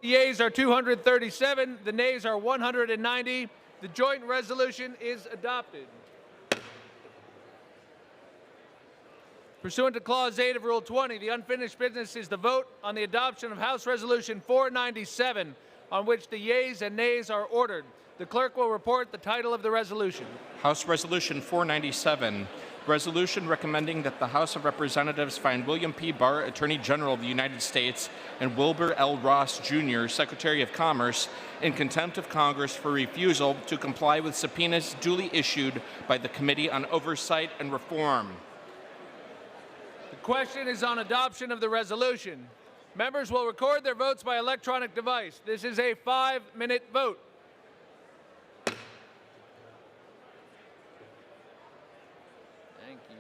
Speaker 16: The yeas are 237, the nays are 190. The joint resolution is adopted. Pursuant to Clause 8 of Rule 20, the unfinished business is the vote on the adoption of House Resolution 497, on which the yeas and nays are ordered. The clerk will report the title of the resolution.
Speaker 17: House Resolution 497, resolution recommending that the House of Representatives find William P. Barr, Attorney General of the United States, and Wilbur L. Ross, Jr., Secretary of Commerce, in contempt of Congress for refusal to comply with subpoenas duly issued by the Committee on Oversight and Reform.
Speaker 16: The question is on adoption of the resolution. Members will record their votes by electronic device. This is a 5-minute vote. Thank you.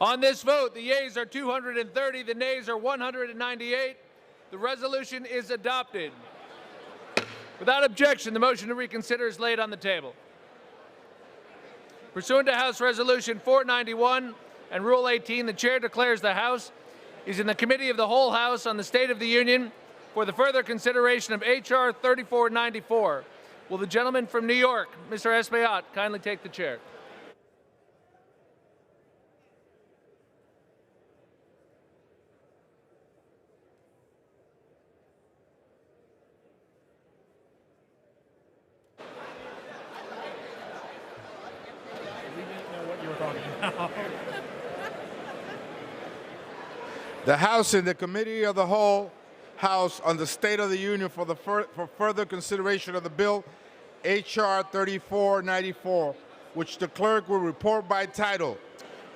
Speaker 16: On this vote, the yeas are 230, the nays are 198. The resolution is adopted. Without objection, the motion to reconsider is laid on the table. Pursuant to House Resolution 491 and Rule 18, the Chair declares the House is in the Committee of the Whole House on the State of the Union for the further consideration of H.R. 3494. Will the gentleman from New York, Mr. Espaillat, kindly take the chair?
Speaker 18: The House in the Committee of the Whole House on the State of the Union for further consideration of the bill H.R. 3494, which the clerk will report by title.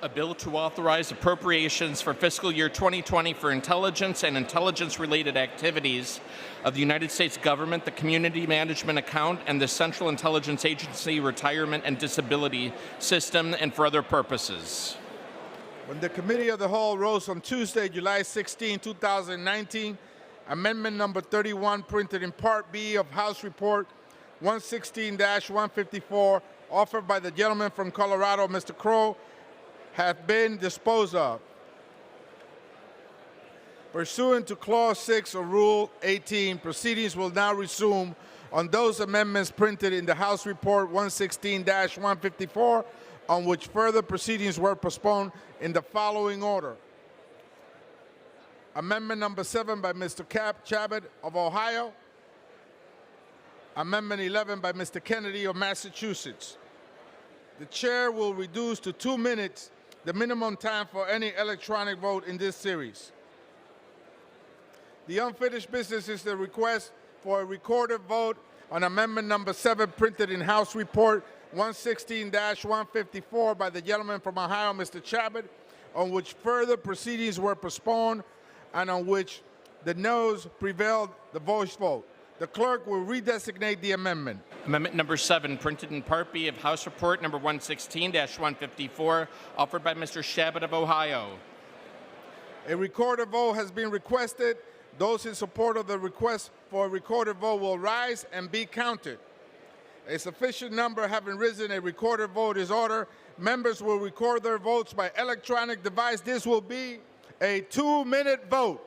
Speaker 17: A bill to authorize appropriations for fiscal year 2020 for intelligence and intelligence-related activities of the United States government, the Community Management Account, and the Central Intelligence Agency Retirement and Disability System, and for other purposes.
Speaker 18: When the Committee of the Whole rose on Tuesday, July 16, 2019, Amendment number 31, printed in Part B of House Report 116-154, offered by the gentleman from Colorado, Mr. Crow, have been disposed of. Pursuant to Clause 6 of Rule 18, proceedings will now resume on those amendments printed in the House Report 116-154, on which further proceedings were postponed in the following order. Amendment number 7 by Mr. Chabot of Ohio. Amendment 11 by Mr. Kennedy of Massachusetts. The chair will reduce to 2 minutes the minimum time for any electronic vote in this series. The unfinished business is the request for a recorded vote on Amendment number 7 printed in House Report 116-154 by the gentleman from Ohio, Mr. Chabot, on which further proceedings were postponed and on which the noes prevailed the voice vote. The clerk will redesignate the amendment.
Speaker 17: Amendment number 7, printed in Part B of House Report number 116-154, offered by Mr. Chabot of Ohio.
Speaker 18: A recorded vote has been requested. Those in support of the request for a recorded vote will rise and be counted. A sufficient number having risen, a recorded vote is ordered. Members will record their votes by electronic device. This will be a 2-minute vote.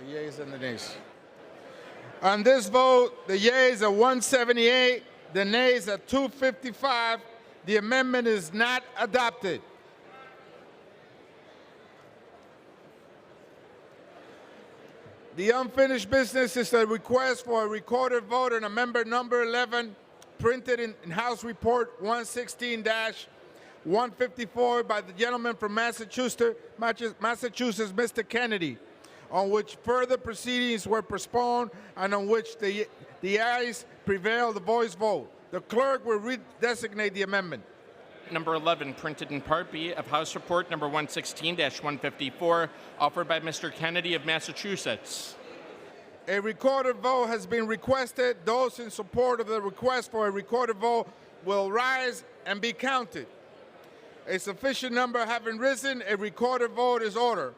Speaker 18: The yeas and the nays. On this vote, the yeas are 178, the nays are 255. The amendment is not adopted. The unfinished business is a request for a recorded vote on amendment number 11, printed in House Report 116-154 by the gentleman from Massachusetts, Mr. Kennedy, on which further proceedings were postponed and on which the ayes prevail, the voice vote. The clerk will redesignate the amendment.
Speaker 17: Number 11, printed in Part B of House Report number 116-154, offered by Mr. Kennedy of Massachusetts.
Speaker 18: A recorded vote has been requested. Those in support of the request for a recorded vote will rise and be counted. A sufficient number having risen, a recorded vote is ordered.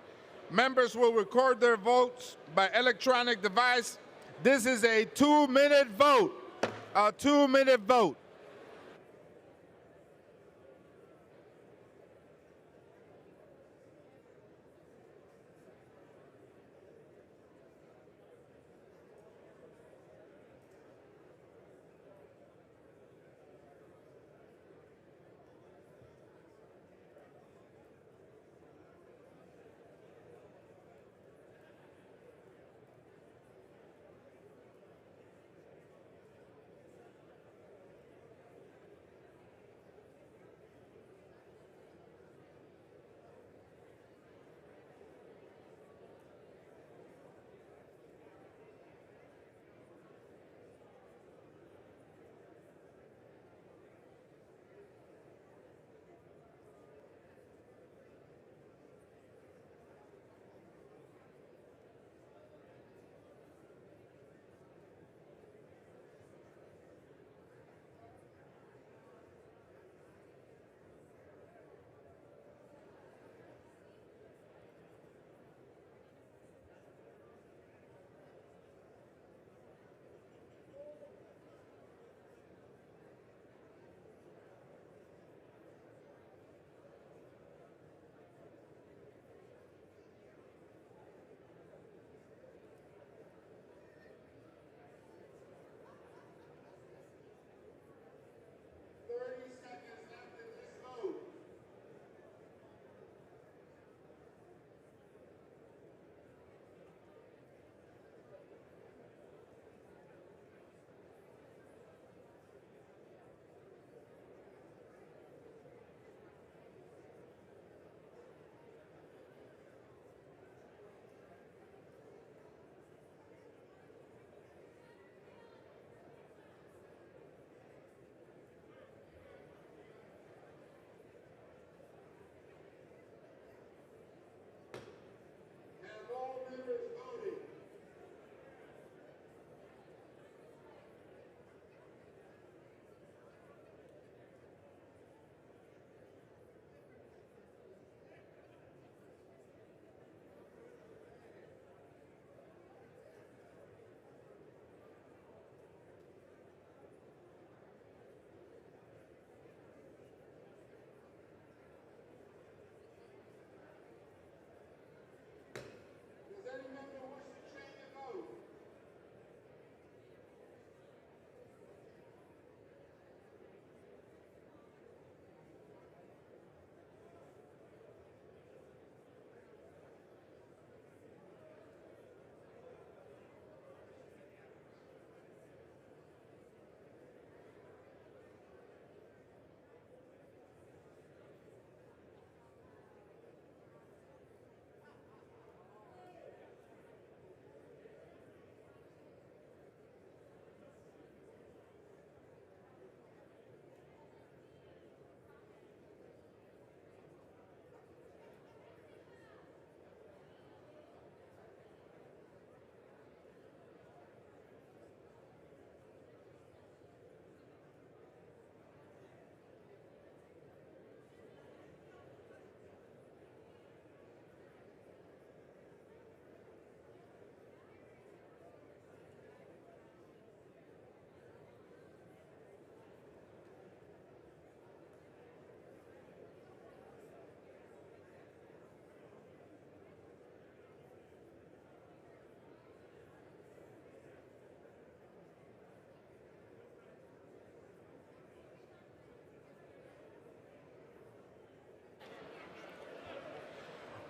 Speaker 18: Members will record their votes by electronic device. This is a 2-minute vote. A 2-minute vote.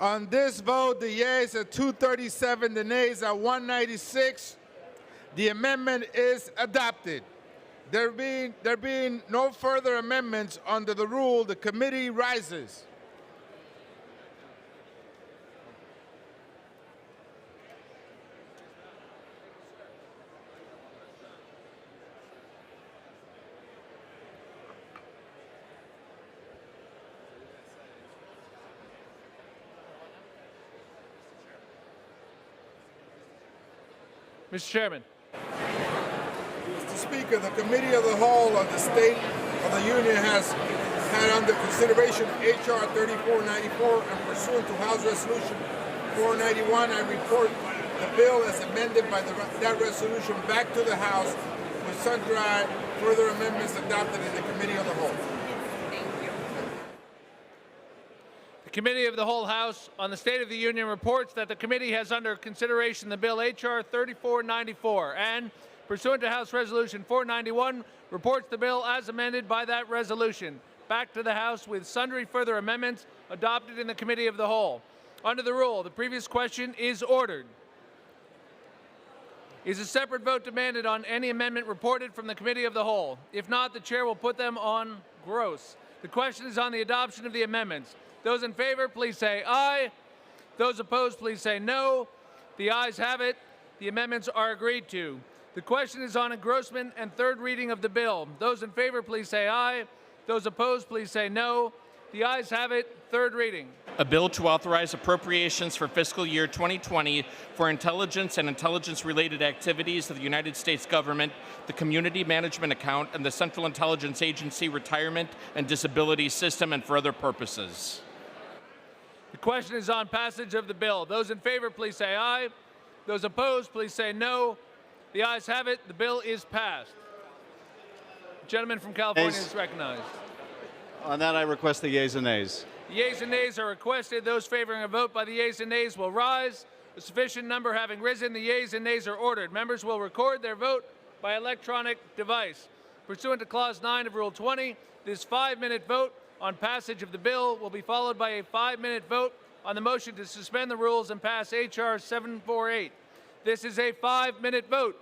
Speaker 18: On this vote, the yeas are 237, the nays are 196. The amendment is adopted. There being no further amendments under the rule, the committee rises.
Speaker 16: Mr. Chairman.
Speaker 18: Mr. Speaker, the Committee of the Whole of the State of the Union has had under consideration H.R. 3494 and pursuant to House Resolution 491, I report the bill as amended by that resolution back to the House with sundry further amendments adopted in the Committee of the Whole.
Speaker 16: The Committee of the Whole House on the State of the Union reports that the committee has under consideration the bill H.R. 3494 and, pursuant to House Resolution 491, reports the bill as amended by that resolution back to the House with sundry further amendments adopted in the Committee of the Whole. Under the rule, the previous question is ordered. Is a separate vote demanded on any amendment reported from the Committee of the Whole? If not, the Chair will put them on gross. The question is on the adoption of the amendments. Those in favor, please say aye. Those opposed, please say no. The ayes have it. The amendments are agreed to. The question is on engrossment and third reading of the bill. Those in favor, please say aye. Those opposed, please say no. The ayes have it. Third reading.
Speaker 17: A bill to authorize appropriations for fiscal year 2020 for intelligence and intelligence-related activities of the United States government, the Community Management Account, and the Central Intelligence Agency Retirement and Disability System, and for other purposes.
Speaker 16: The question is on passage of the bill. Those in favor, please say aye. Those opposed, please say no. The ayes have it. The bill is passed. The gentleman from California is recognized.
Speaker 19: On that, I request the yeas and nays.
Speaker 16: The yeas and nays are requested. Those favoring a vote by the yeas and nays will rise. A sufficient number having risen, the yeas and nays are ordered. Members will record their vote by electronic device. Pursuant to Clause 9 of Rule 20, this 5-minute vote on passage of the bill will be followed by a 5-minute vote on the motion to suspend the rules and pass H.R. 748. This is a 5-minute vote.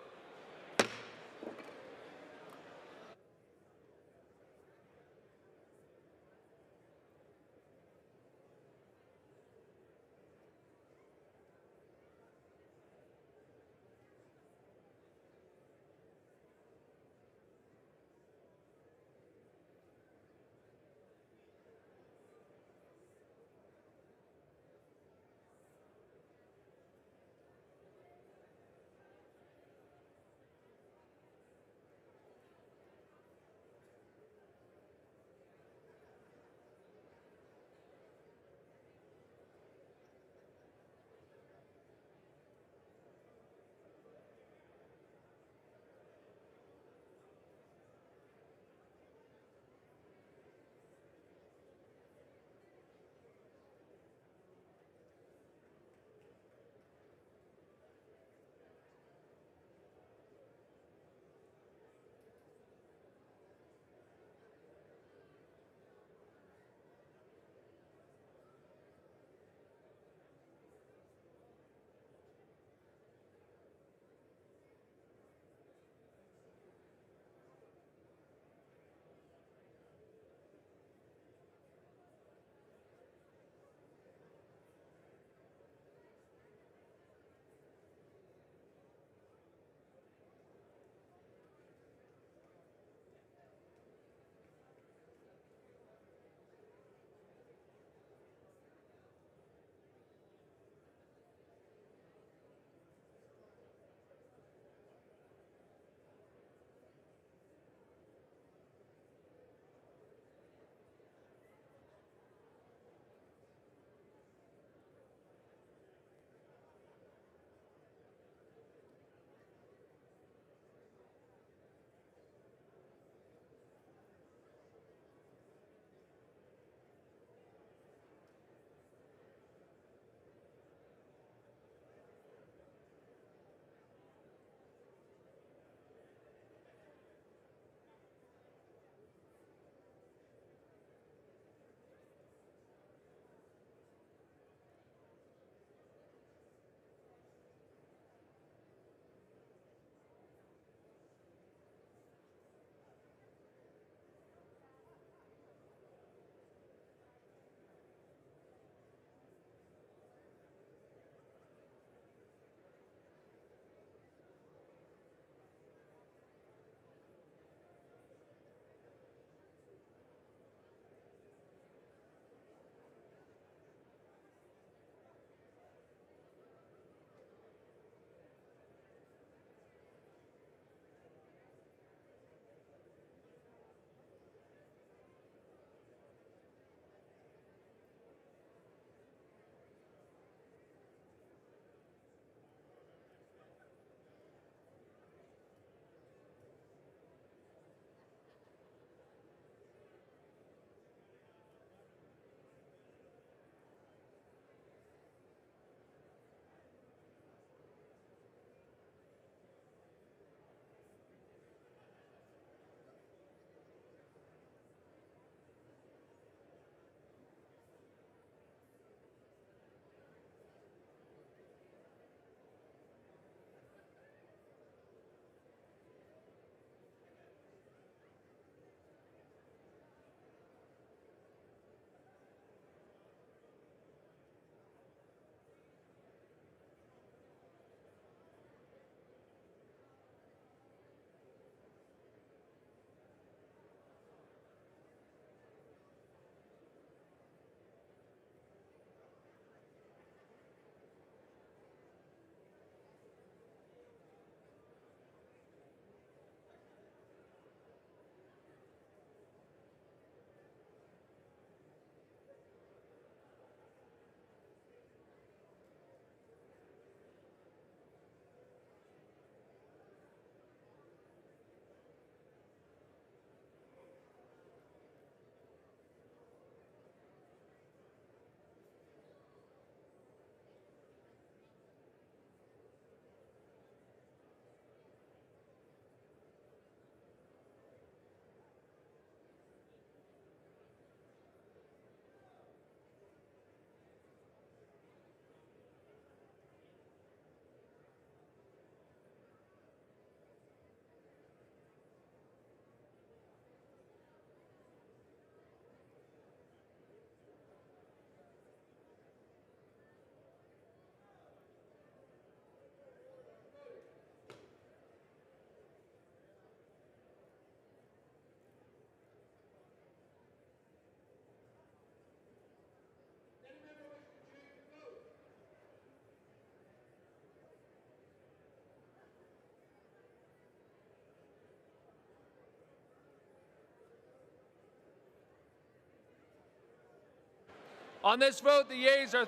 Speaker 16: On this vote, the yeas are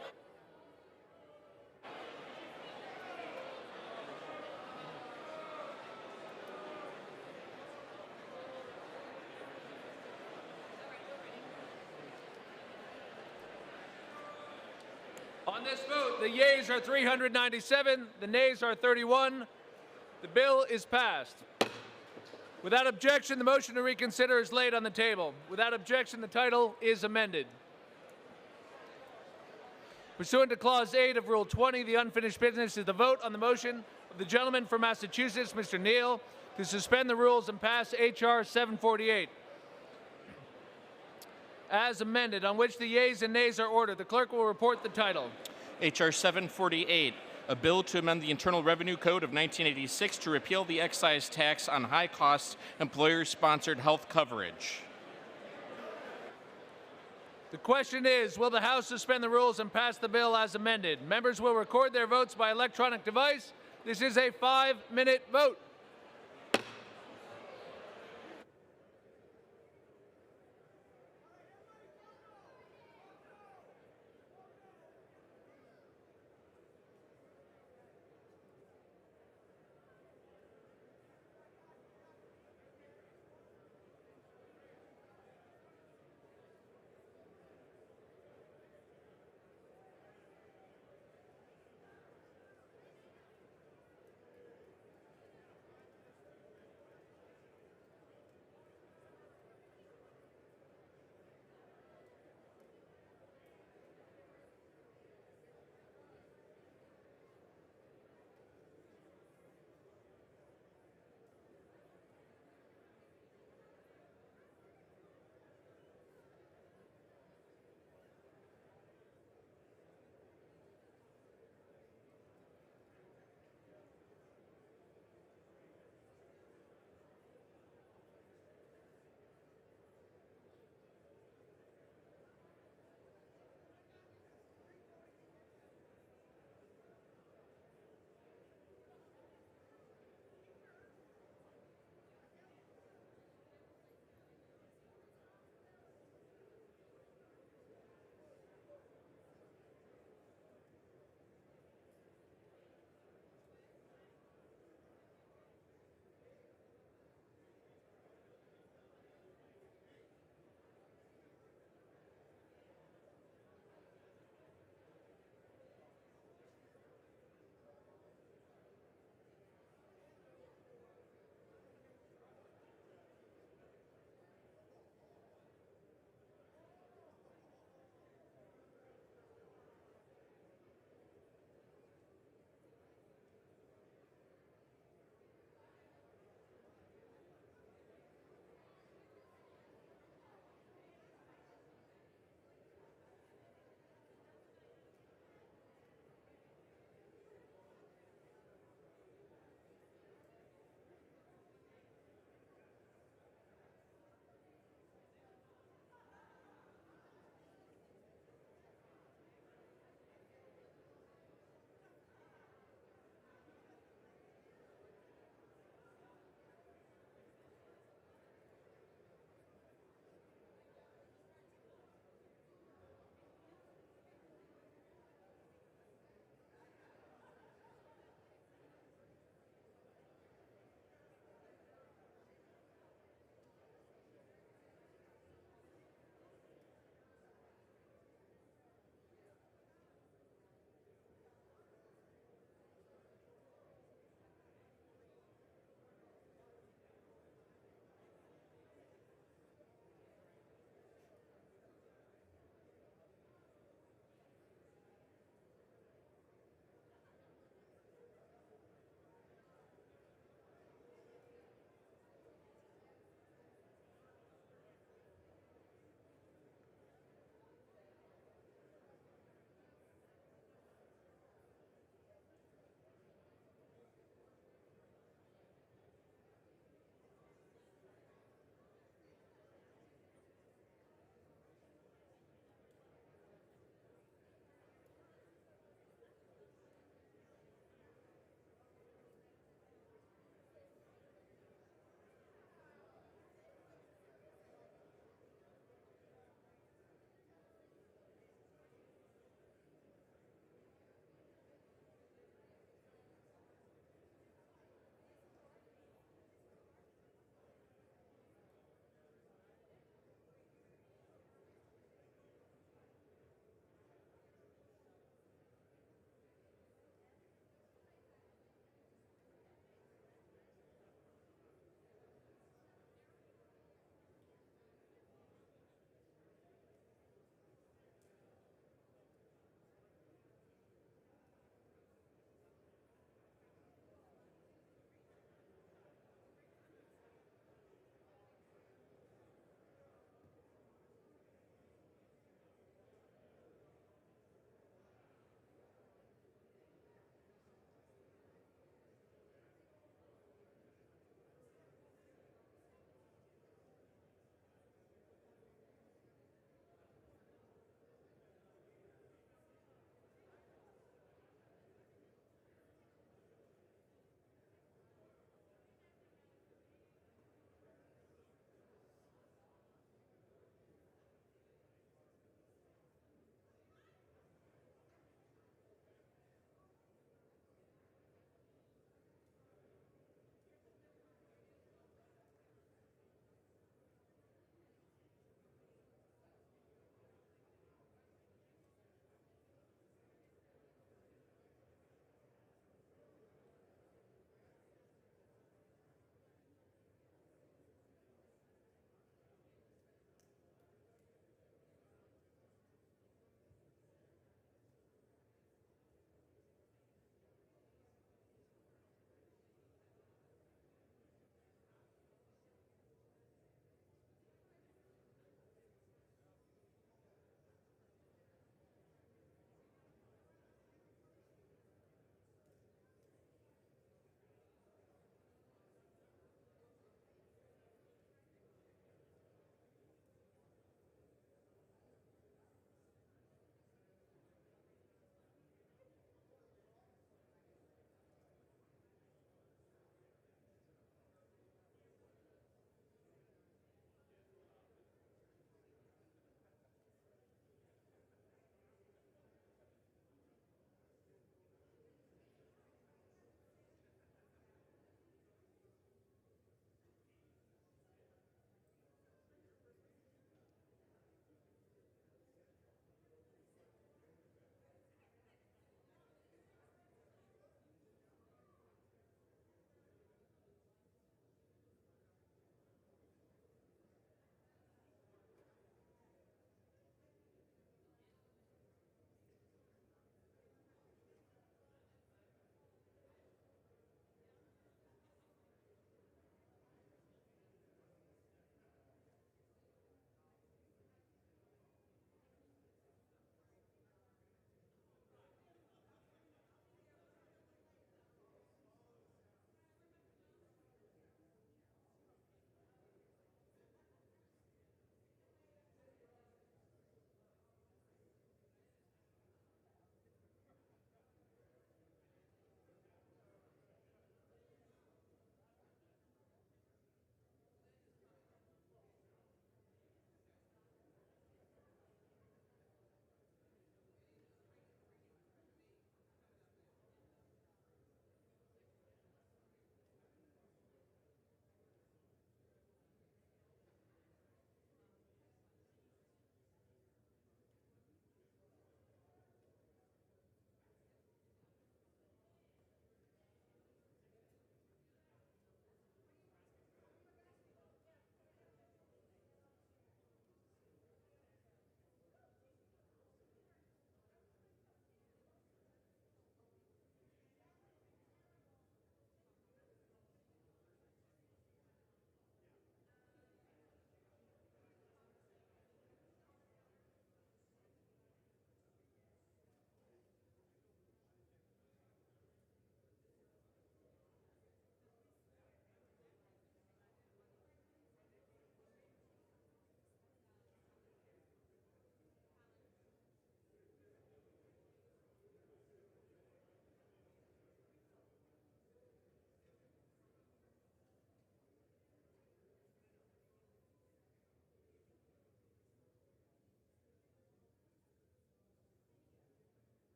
Speaker 16: On this vote, the yeas are 397, the nays are 31. The bill is passed. Without objection, the motion to reconsider is laid on the table. Without objection, the title is amended. Pursuant to Clause 8 of Rule 20, the unfinished business is the vote on the motion of the gentleman from Massachusetts, Mr. Neal, to suspend the rules and pass H.R. 748. As amended, on which the yeas and nays are ordered. The clerk will report the title.
Speaker 17: H.R. 748, a bill to amend the Internal Revenue Code of 1986 to repeal the excise tax on high-cost employer-sponsored health coverage.
Speaker 16: The question is, will the House suspend the rules and pass the bill as amended? Members will record their votes by electronic device. This is a 5-minute vote.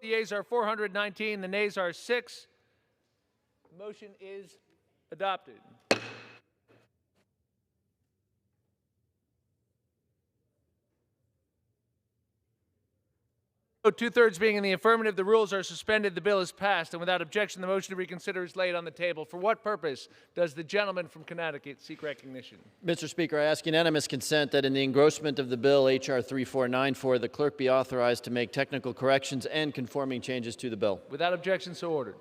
Speaker 16: The yeas are 419, the nays are 6. The motion is adopted. Two-thirds being in the affirmative, the rules are suspended, the bill is passed, and without objection, the motion to reconsider is laid on the table. For what purpose does the gentleman from Connecticut seek recognition?
Speaker 20: Mr. Speaker, I ask unanimous consent that in the engrossment of the bill H.R. 3494, the clerk be authorized to make technical corrections and conforming changes to the bill.
Speaker 16: Without objection, so ordered.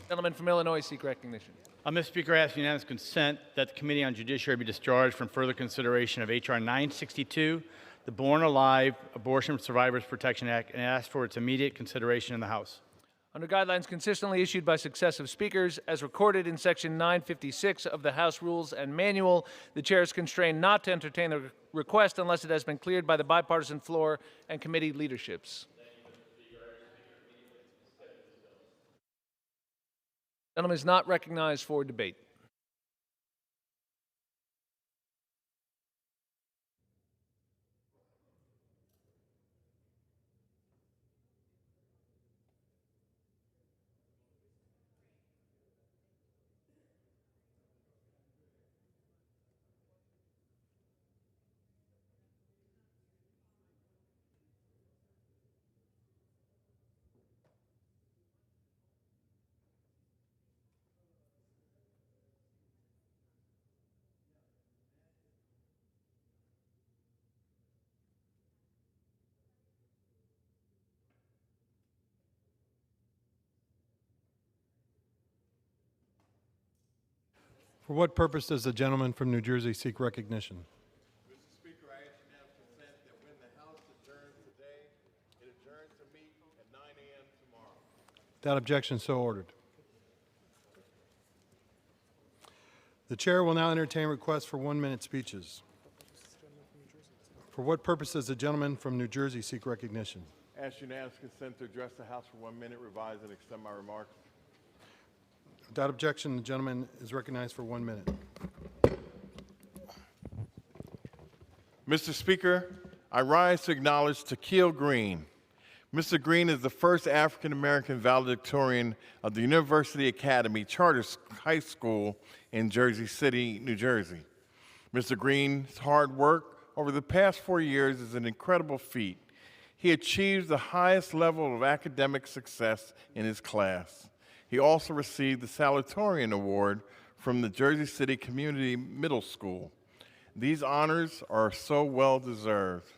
Speaker 16: Gentleman from Illinois seek recognition.
Speaker 21: Mr. Speaker, I ask unanimous consent that the Committee on Judiciary be discharged from further consideration of H.R. 962, the Born Alive Abortion Survivors Protection Act, and ask for its immediate consideration in the House.
Speaker 16: Under guidelines consistently issued by successive speakers, as recorded in Section 956 of the House Rules and Manual, the Chair is constrained not to entertain the request unless it has been cleared by the bipartisan floor and committee leaderships. The gentleman is not recognized for debate.
Speaker 22: For what purpose does the gentleman from New Jersey seek recognition?
Speaker 18: Mr. Speaker, I ask unanimous consent that when the House adjourns today, it adjourns to meet at 9 a.m. tomorrow.
Speaker 22: Without objection, so ordered. The chair will now entertain requests for 1-minute speeches. For what purpose does the gentleman from New Jersey seek recognition?
Speaker 18: Ask unanimous consent to address the House for 1 minute, revise and extend my remarks.
Speaker 22: Without objection, the gentleman is recognized for 1 minute.
Speaker 18: Mr. Speaker, I rise to acknowledge Tequil Green. Mr. Green is the first African-American valedictorian of the University Academy Charter High School in Jersey City, New Jersey. Mr. Green's hard work over the past 4 years is an incredible feat. He achieved the highest level of academic success in his class. He also received the Salutatorian Award from the Jersey City Community Middle School. These honors are so well deserved.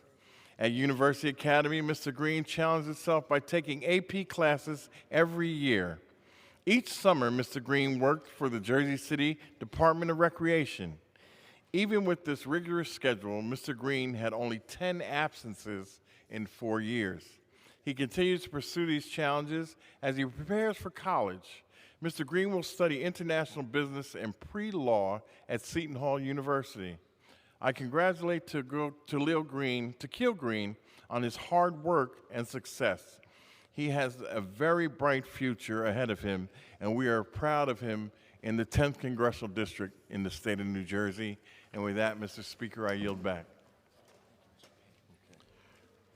Speaker 18: At University Academy, Mr. Green challenged himself by taking AP classes every year. Each summer, Mr. Green worked for the Jersey City Department of Recreation. Even with this rigorous schedule, Mr. Green had only 10 absences in 4 years. He continues to pursue these challenges as he prepares for college. Mr. Green will study international business and pre-law at Seton Hall University. I congratulate Tequil Green on his hard work and success. He has a very bright future ahead of him, and we are proud of him in the 10th Congressional District in the state of New Jersey. And with that, Mr. Speaker, I yield back.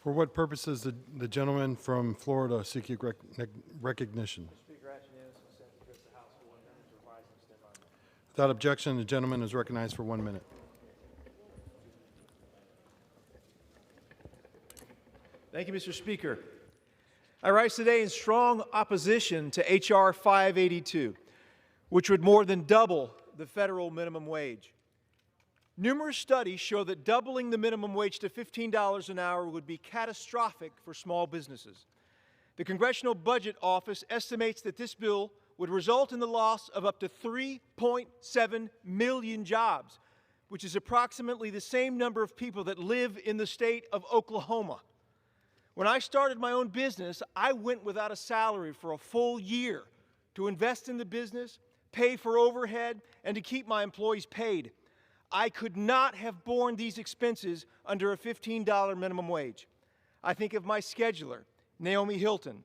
Speaker 22: For what purpose does the gentleman from Florida seek recognition? Without objection, the gentleman is recognized for 1 minute.
Speaker 23: Thank you, Mr. Speaker. I rise today in strong opposition to H.R. 582, which would more than double the federal minimum wage. Numerous studies show that doubling the minimum wage to $15 an hour would be catastrophic for small businesses. The Congressional Budget Office estimates that this bill would result in the loss of up to 3.7 million jobs, which is approximately the same number of people that live in the state of Oklahoma. When I started my own business, I went without a salary for a full year to invest in the business, pay for overhead, and to keep my employees paid. I could not have borne these expenses under a $15 minimum wage. I think of my scheduler, Naomi Hilton.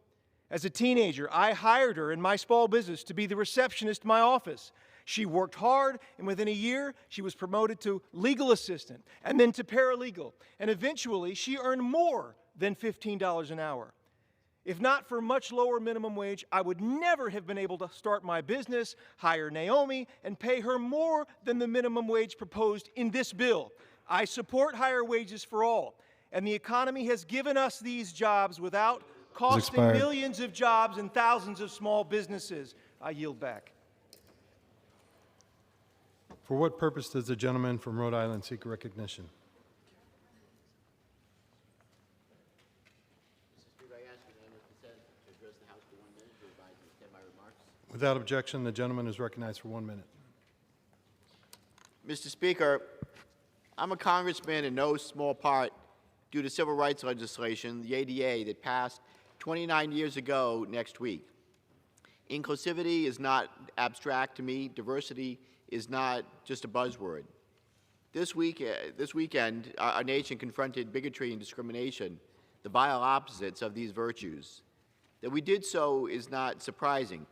Speaker 23: As a teenager, I hired her in my small business to be the receptionist in my office. She worked hard, and within a year, she was promoted to legal assistant and then to paralegal. And eventually, she earned more than $15 an hour. If not for much lower minimum wage, I would never have been able to start my business, hire Naomi, and pay her more than the minimum wage proposed in this bill. I support higher wages for all, and the economy has given us these jobs without costing millions of jobs and thousands of small businesses. I yield back.
Speaker 22: For what purpose does the gentleman from Rhode Island seek recognition? Without objection, the gentleman is recognized for 1 minute.
Speaker 1: Mr. Speaker, I'm a congressman in no small part due to civil rights legislation, the ADA, that passed 29 years ago next week. Inclusivity is not abstract to me. Diversity is not just a buzzword. This weekend, our nation confronted bigotry and discrimination, the vile opposites of these virtues. That we did so is not surprising.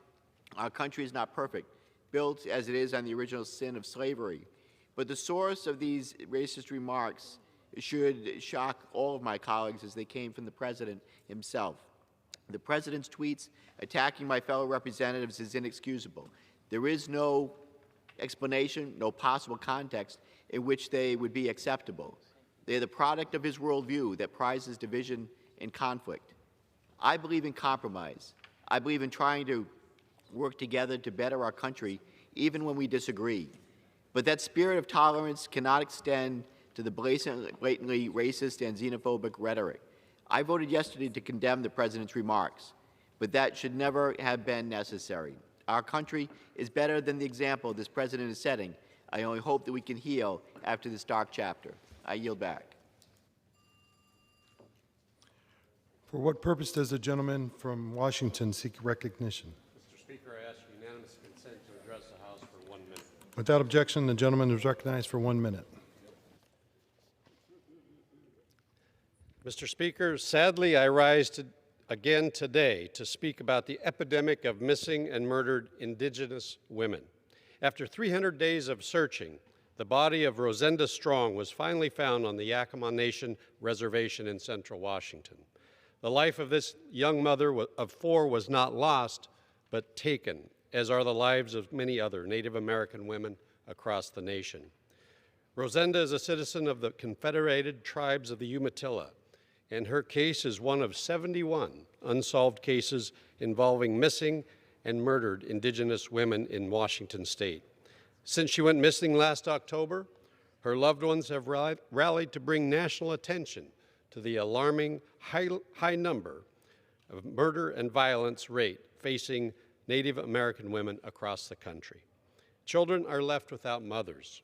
Speaker 1: Our country is not perfect, built as it is on the original sin of slavery. But the source of these racist remarks should shock all of my colleagues as they came from the President himself. The President's tweets attacking my fellow representatives is inexcusable. There is no explanation, no possible context in which they would be acceptable. They are the product of his worldview that prizes division and conflict. I believe in compromise. I believe in trying to work together to better our country, even when we disagree. But that spirit of tolerance cannot extend to the blatantly racist and xenophobic rhetoric. I voted yesterday to condemn the President's remarks, but that should never have been necessary. Our country is better than the example this President is setting. I only hope that we can heal after this dark chapter. I yield back.
Speaker 22: For what purpose does the gentleman from Washington seek recognition?
Speaker 4: Mr. Speaker, I ask unanimous consent to address the House for 1 minute.
Speaker 22: Without objection, the gentleman is recognized for 1 minute.
Speaker 4: Mr. Speaker, sadly, I rise again today to speak about the epidemic of missing and murdered Indigenous women. After 300 days of searching, the body of Rosenda Strong was finally found on the Yakima Nation Reservation in central Washington. The life of this young mother of 4 was not lost, but taken, as are the lives of many other Native American women across the nation. Rosenda is a citizen of the Confederated Tribes of the Umatilla, and her case is one of 71 unsolved cases involving missing and murdered Indigenous women in Washington state. Since she went missing last October, her loved ones have rallied to bring national attention to the alarming high number of murder and violence rate facing Native American women across the country. Children are left without mothers.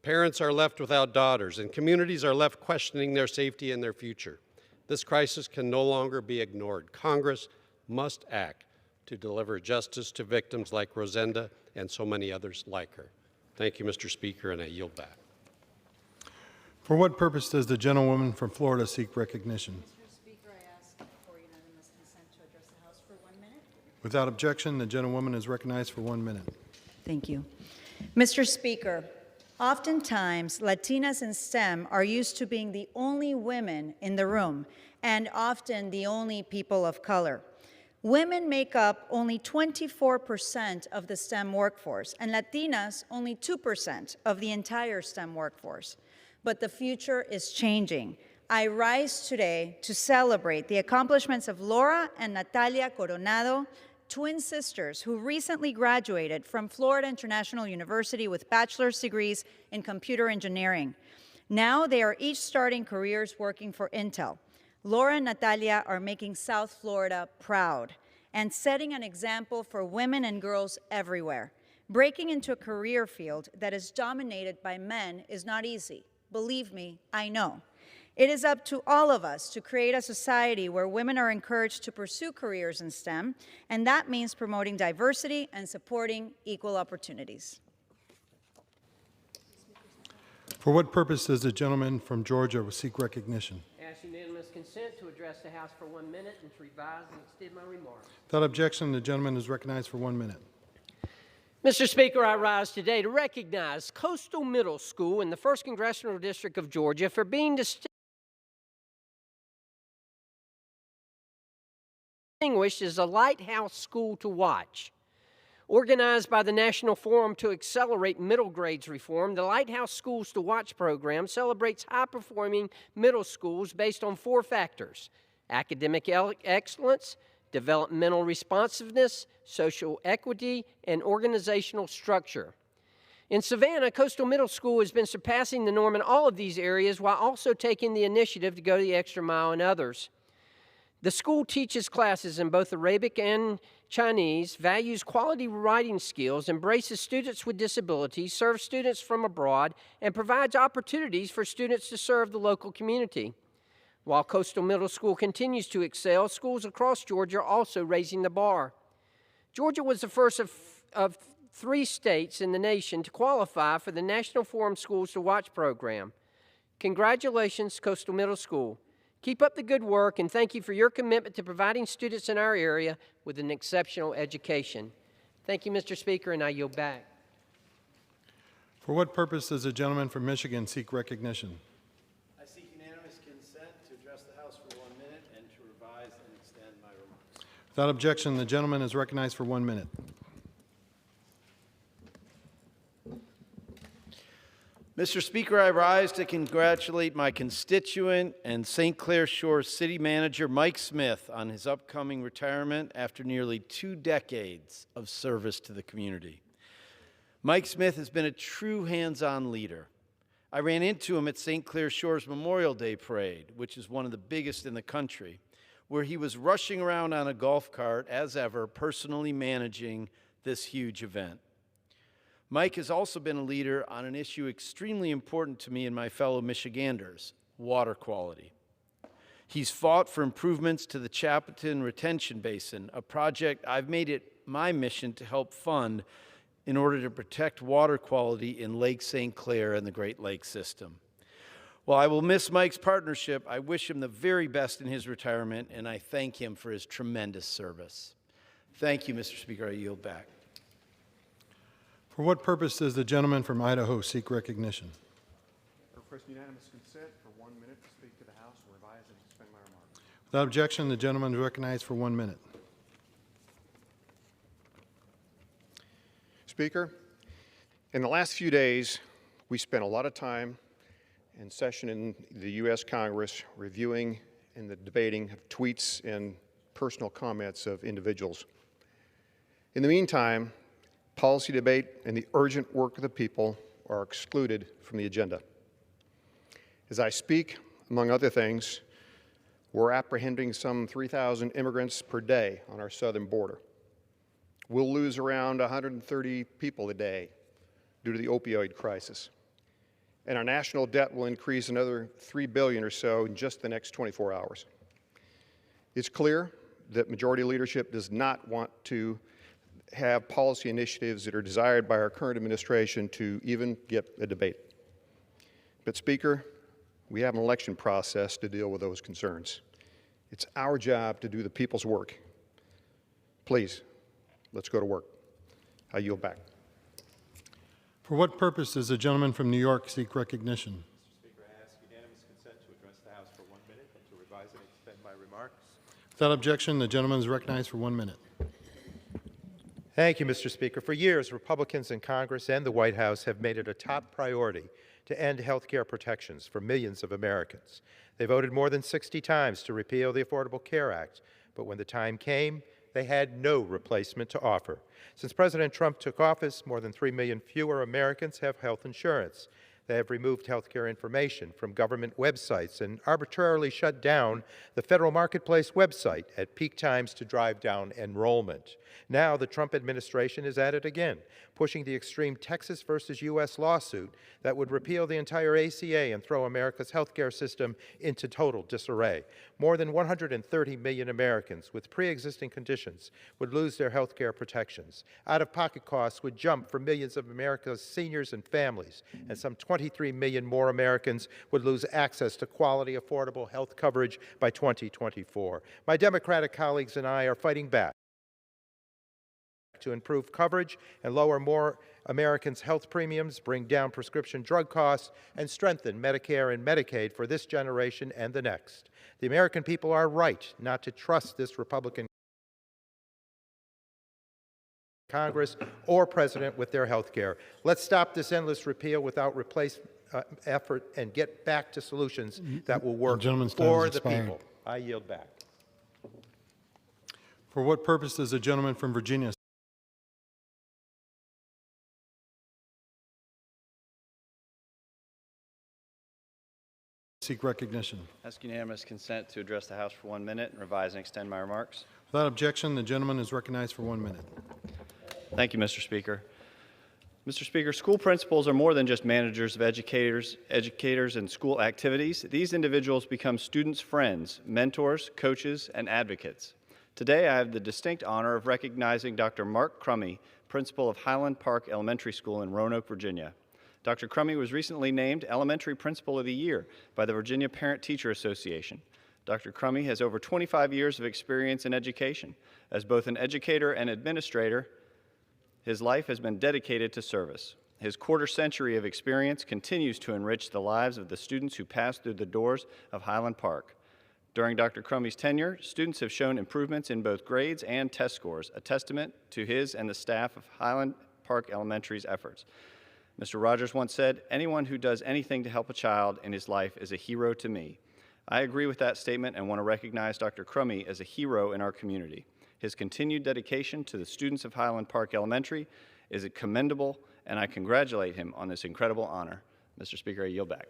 Speaker 4: Parents are left without daughters, and communities are left questioning their safety and their future. This crisis can no longer be ignored. Congress must act to deliver justice to victims like Rosenda and so many others like her. Thank you, Mr. Speaker, and I yield back.
Speaker 22: For what purpose does the gentlewoman from Florida seek recognition?
Speaker 2: Mr. Speaker, I ask for unanimous consent to address the House for 1 minute.
Speaker 22: Without objection, the gentlewoman is recognized for 1 minute.
Speaker 6: Thank you. Mr. Speaker, oftentimes Latinas in STEM are used to being the only women in the room and often the only people of color. Women make up only 24% of the STEM workforce, and Latinas only 2% of the entire STEM workforce. But the future is changing. I rise today to celebrate the accomplishments of Laura and Natalia Coronado, twin sisters who recently graduated from Florida International University with bachelor's degrees in computer engineering. Now they are each starting careers working for Intel. Laura and Natalia are making South Florida proud and setting an example for women and girls everywhere. Breaking into a career field that is dominated by men is not easy. Believe me, I know. It is up to all of us to create a society where women are encouraged to pursue careers in STEM, and that means promoting diversity and supporting equal opportunities.
Speaker 22: For what purpose does the gentleman from Georgia seek recognition?
Speaker 24: Ask unanimous consent to address the House for 1 minute and to revise and extend my remarks.
Speaker 22: Without objection, the gentleman is recognized for 1 minute.
Speaker 24: Mr. Speaker, I rise today to recognize Coastal Middle School in the 1st Congressional District of Georgia for being distinguished distinguished as a lighthouse school to watch. Organized by the National Forum to Accelerate Middle Grades Reform, the Lighthouse Schools to Watch program celebrates high-performing middle schools based on 4 factors: academic excellence, developmental responsiveness, social equity, and organizational structure. In Savannah, Coastal Middle School has been surpassing the norm in all of these areas while also taking the initiative to go the extra mile in others. The school teaches classes in both Arabic and Chinese, values quality writing skills, embraces students with disabilities, serves students from abroad, and provides opportunities for students to serve the local community. While Coastal Middle School continues to excel, schools across Georgia are also raising the bar. Georgia was the first of 3 states in the nation to qualify for the National Forum Schools to Watch program. Congratulations, Coastal Middle School. Keep up the good work, and thank you for your commitment to providing students in our area with an exceptional education. Thank you, Mr. Speaker, and I yield back.
Speaker 22: For what purpose does the gentleman from Michigan seek recognition?
Speaker 20: I seek unanimous consent to address the House for 1 minute and to revise and extend my remarks.
Speaker 22: Without objection, the gentleman is recognized for 1 minute.
Speaker 20: Mr. Speaker, I rise to congratulate my constituent and St. Clair Shores City Manager Mike Smith on his upcoming retirement after nearly 2 decades of service to the community. Mike Smith has been a true hands-on leader. I ran into him at St. Clair Shores Memorial Day Parade, which is one of the biggest in the country, where he was rushing around on a golf cart, as ever, personally managing this huge event. Mike has also been a leader on an issue extremely important to me and my fellow Michiganders: water quality. He's fought for improvements to the Chapelton Retention Basin, a project I've made it my mission to help fund in order to protect water quality in Lake St. Clair and the Great Lakes system. While I will miss Mike's partnership, I wish him the very best in his retirement, and I thank him for his tremendous service. Thank you, Mr. Speaker. I yield back.
Speaker 22: For what purpose does the gentleman from Idaho seek recognition?
Speaker 7: I request unanimous consent for 1 minute to speak to the House and revise and extend my remarks.
Speaker 22: Without objection, the gentleman is recognized for 1 minute.
Speaker 7: Speaker, in the last few days, we spent a lot of time in session in the U.S. Congress reviewing and the debating of tweets and personal comments of individuals. In the meantime, policy debate and the urgent work of the people are excluded from the agenda. As I speak, among other things, we're apprehending some 3,000 immigrants per day on our southern border. We'll lose around 130 people a day due to the opioid crisis. And our national debt will increase another $3 billion or so in just the next 24 hours. It's clear that majority leadership does not want to have policy initiatives that are desired by our current administration to even get a debate. But Speaker, we have an election process to deal with those concerns. It's our job to do the people's work. Please, let's go to work. I yield back.
Speaker 22: For what purpose does the gentleman from New York seek recognition?
Speaker 8: Mr. Speaker, I ask unanimous consent to address the House for 1 minute and to revise and extend my remarks.
Speaker 22: Without objection, the gentleman is recognized for 1 minute.
Speaker 9: Thank you, Mr. Speaker. For years, Republicans in Congress and the White House have made it a top priority to end health care protections for millions of Americans. They voted more than 60 times to repeal the Affordable Care Act, but when the time came, they had no replacement to offer. Since President Trump took office, more than 3 million fewer Americans have health insurance. They have removed health care information from government websites and arbitrarily shut down the Federal Marketplace website at peak times to drive down enrollment. Now the Trump administration is at it again, pushing the extreme Texas versus U.S. lawsuit that would repeal the entire ACA and throw America's health care system into total disarray. More than 130 million Americans with pre-existing conditions would lose their health care protections. Out-of-pocket costs would jump for millions of America's seniors and families, and some 23 million more Americans would lose access to quality, affordable health coverage by 2024. My Democratic colleagues and I are fighting back to improve coverage and lower more Americans' health premiums, bring down prescription drug costs, and strengthen Medicare and Medicaid for this generation and the next. The American people are right not to trust this Republican Congress or President with their health care. Let's stop this endless repeal without effort and get back to solutions that will work for the people. I yield back.
Speaker 22: For what purpose does the gentleman from Virginia seek recognition?
Speaker 19: Ask unanimous consent to address the House for 1 minute and revise and extend my remarks.
Speaker 22: Without objection, the gentleman is recognized for 1 minute.
Speaker 19: Thank you, Mr. Speaker. Mr. Speaker, school principals are more than just managers of educators and school activities. These individuals become students' friends, mentors, coaches, and advocates. Today, I have the distinct honor of recognizing Dr. Mark Crummy, principal of Highland Park Elementary School in Roanoke, Virginia. Dr. Crummy was recently named Elementary Principal of the Year by the Virginia Parent-Teacher Association. Dr. Crummy has over 25 years of experience in education. As both an educator and administrator, his life has been dedicated to service. His quarter-century of experience continues to enrich the lives of the students who pass through the doors of Highland Park. During Dr. Crummy's tenure, students have shown improvements in both grades and test scores, a testament to his and the staff of Highland Park Elementary's efforts. Mr. Rogers once said, "Anyone who does anything to help a child in his life is a hero to me." I agree with that statement and want to recognize Dr. Crummy as a hero in our community. His continued dedication to the students of Highland Park Elementary is commendable, and I congratulate him on this incredible honor. Mr. Speaker, I yield back.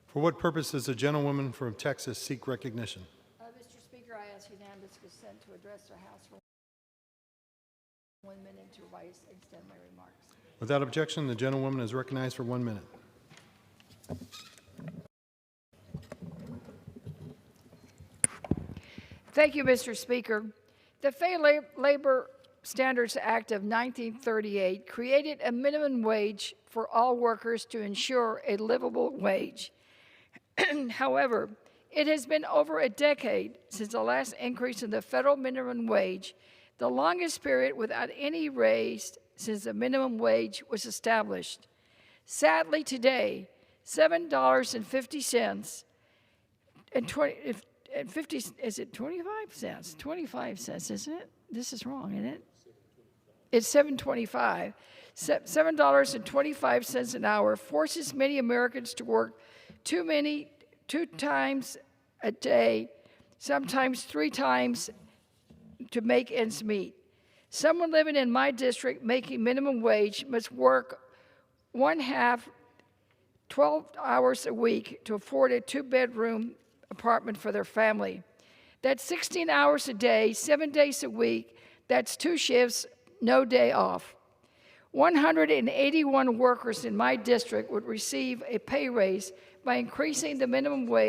Speaker 22: For what purpose does the gentlewoman from Texas seek recognition?
Speaker 3: Mr. Speaker, I ask unanimous consent to address the House for 1 minute to revise and extend my remarks.
Speaker 22: Without objection, the gentlewoman is recognized for 1 minute.
Speaker 3: Thank you, Mr. Speaker. The Fair Labor Standards Act of 1938 created a minimum wage for all workers to ensure a livable wage. However, it has been over a decade since the last increase in the federal minimum wage, the longest period without any raise since the minimum wage was established. Sadly, today, $7.50 and 50, is it 25 cents? 25 cents, isn't it? This is wrong, isn't it? It's $7.25. $7.25 an hour forces many Americans to work two times a day, sometimes 3 times to make ends meet. Someone living in my district making minimum wage must work 1/2, 12 hours a week to afford a 2-bedroom apartment for their family. That's 16 hours a day, 7 days a week. That's 2 shifts, no day off. 181 workers in my district would receive a pay raise by increasing the minimum wage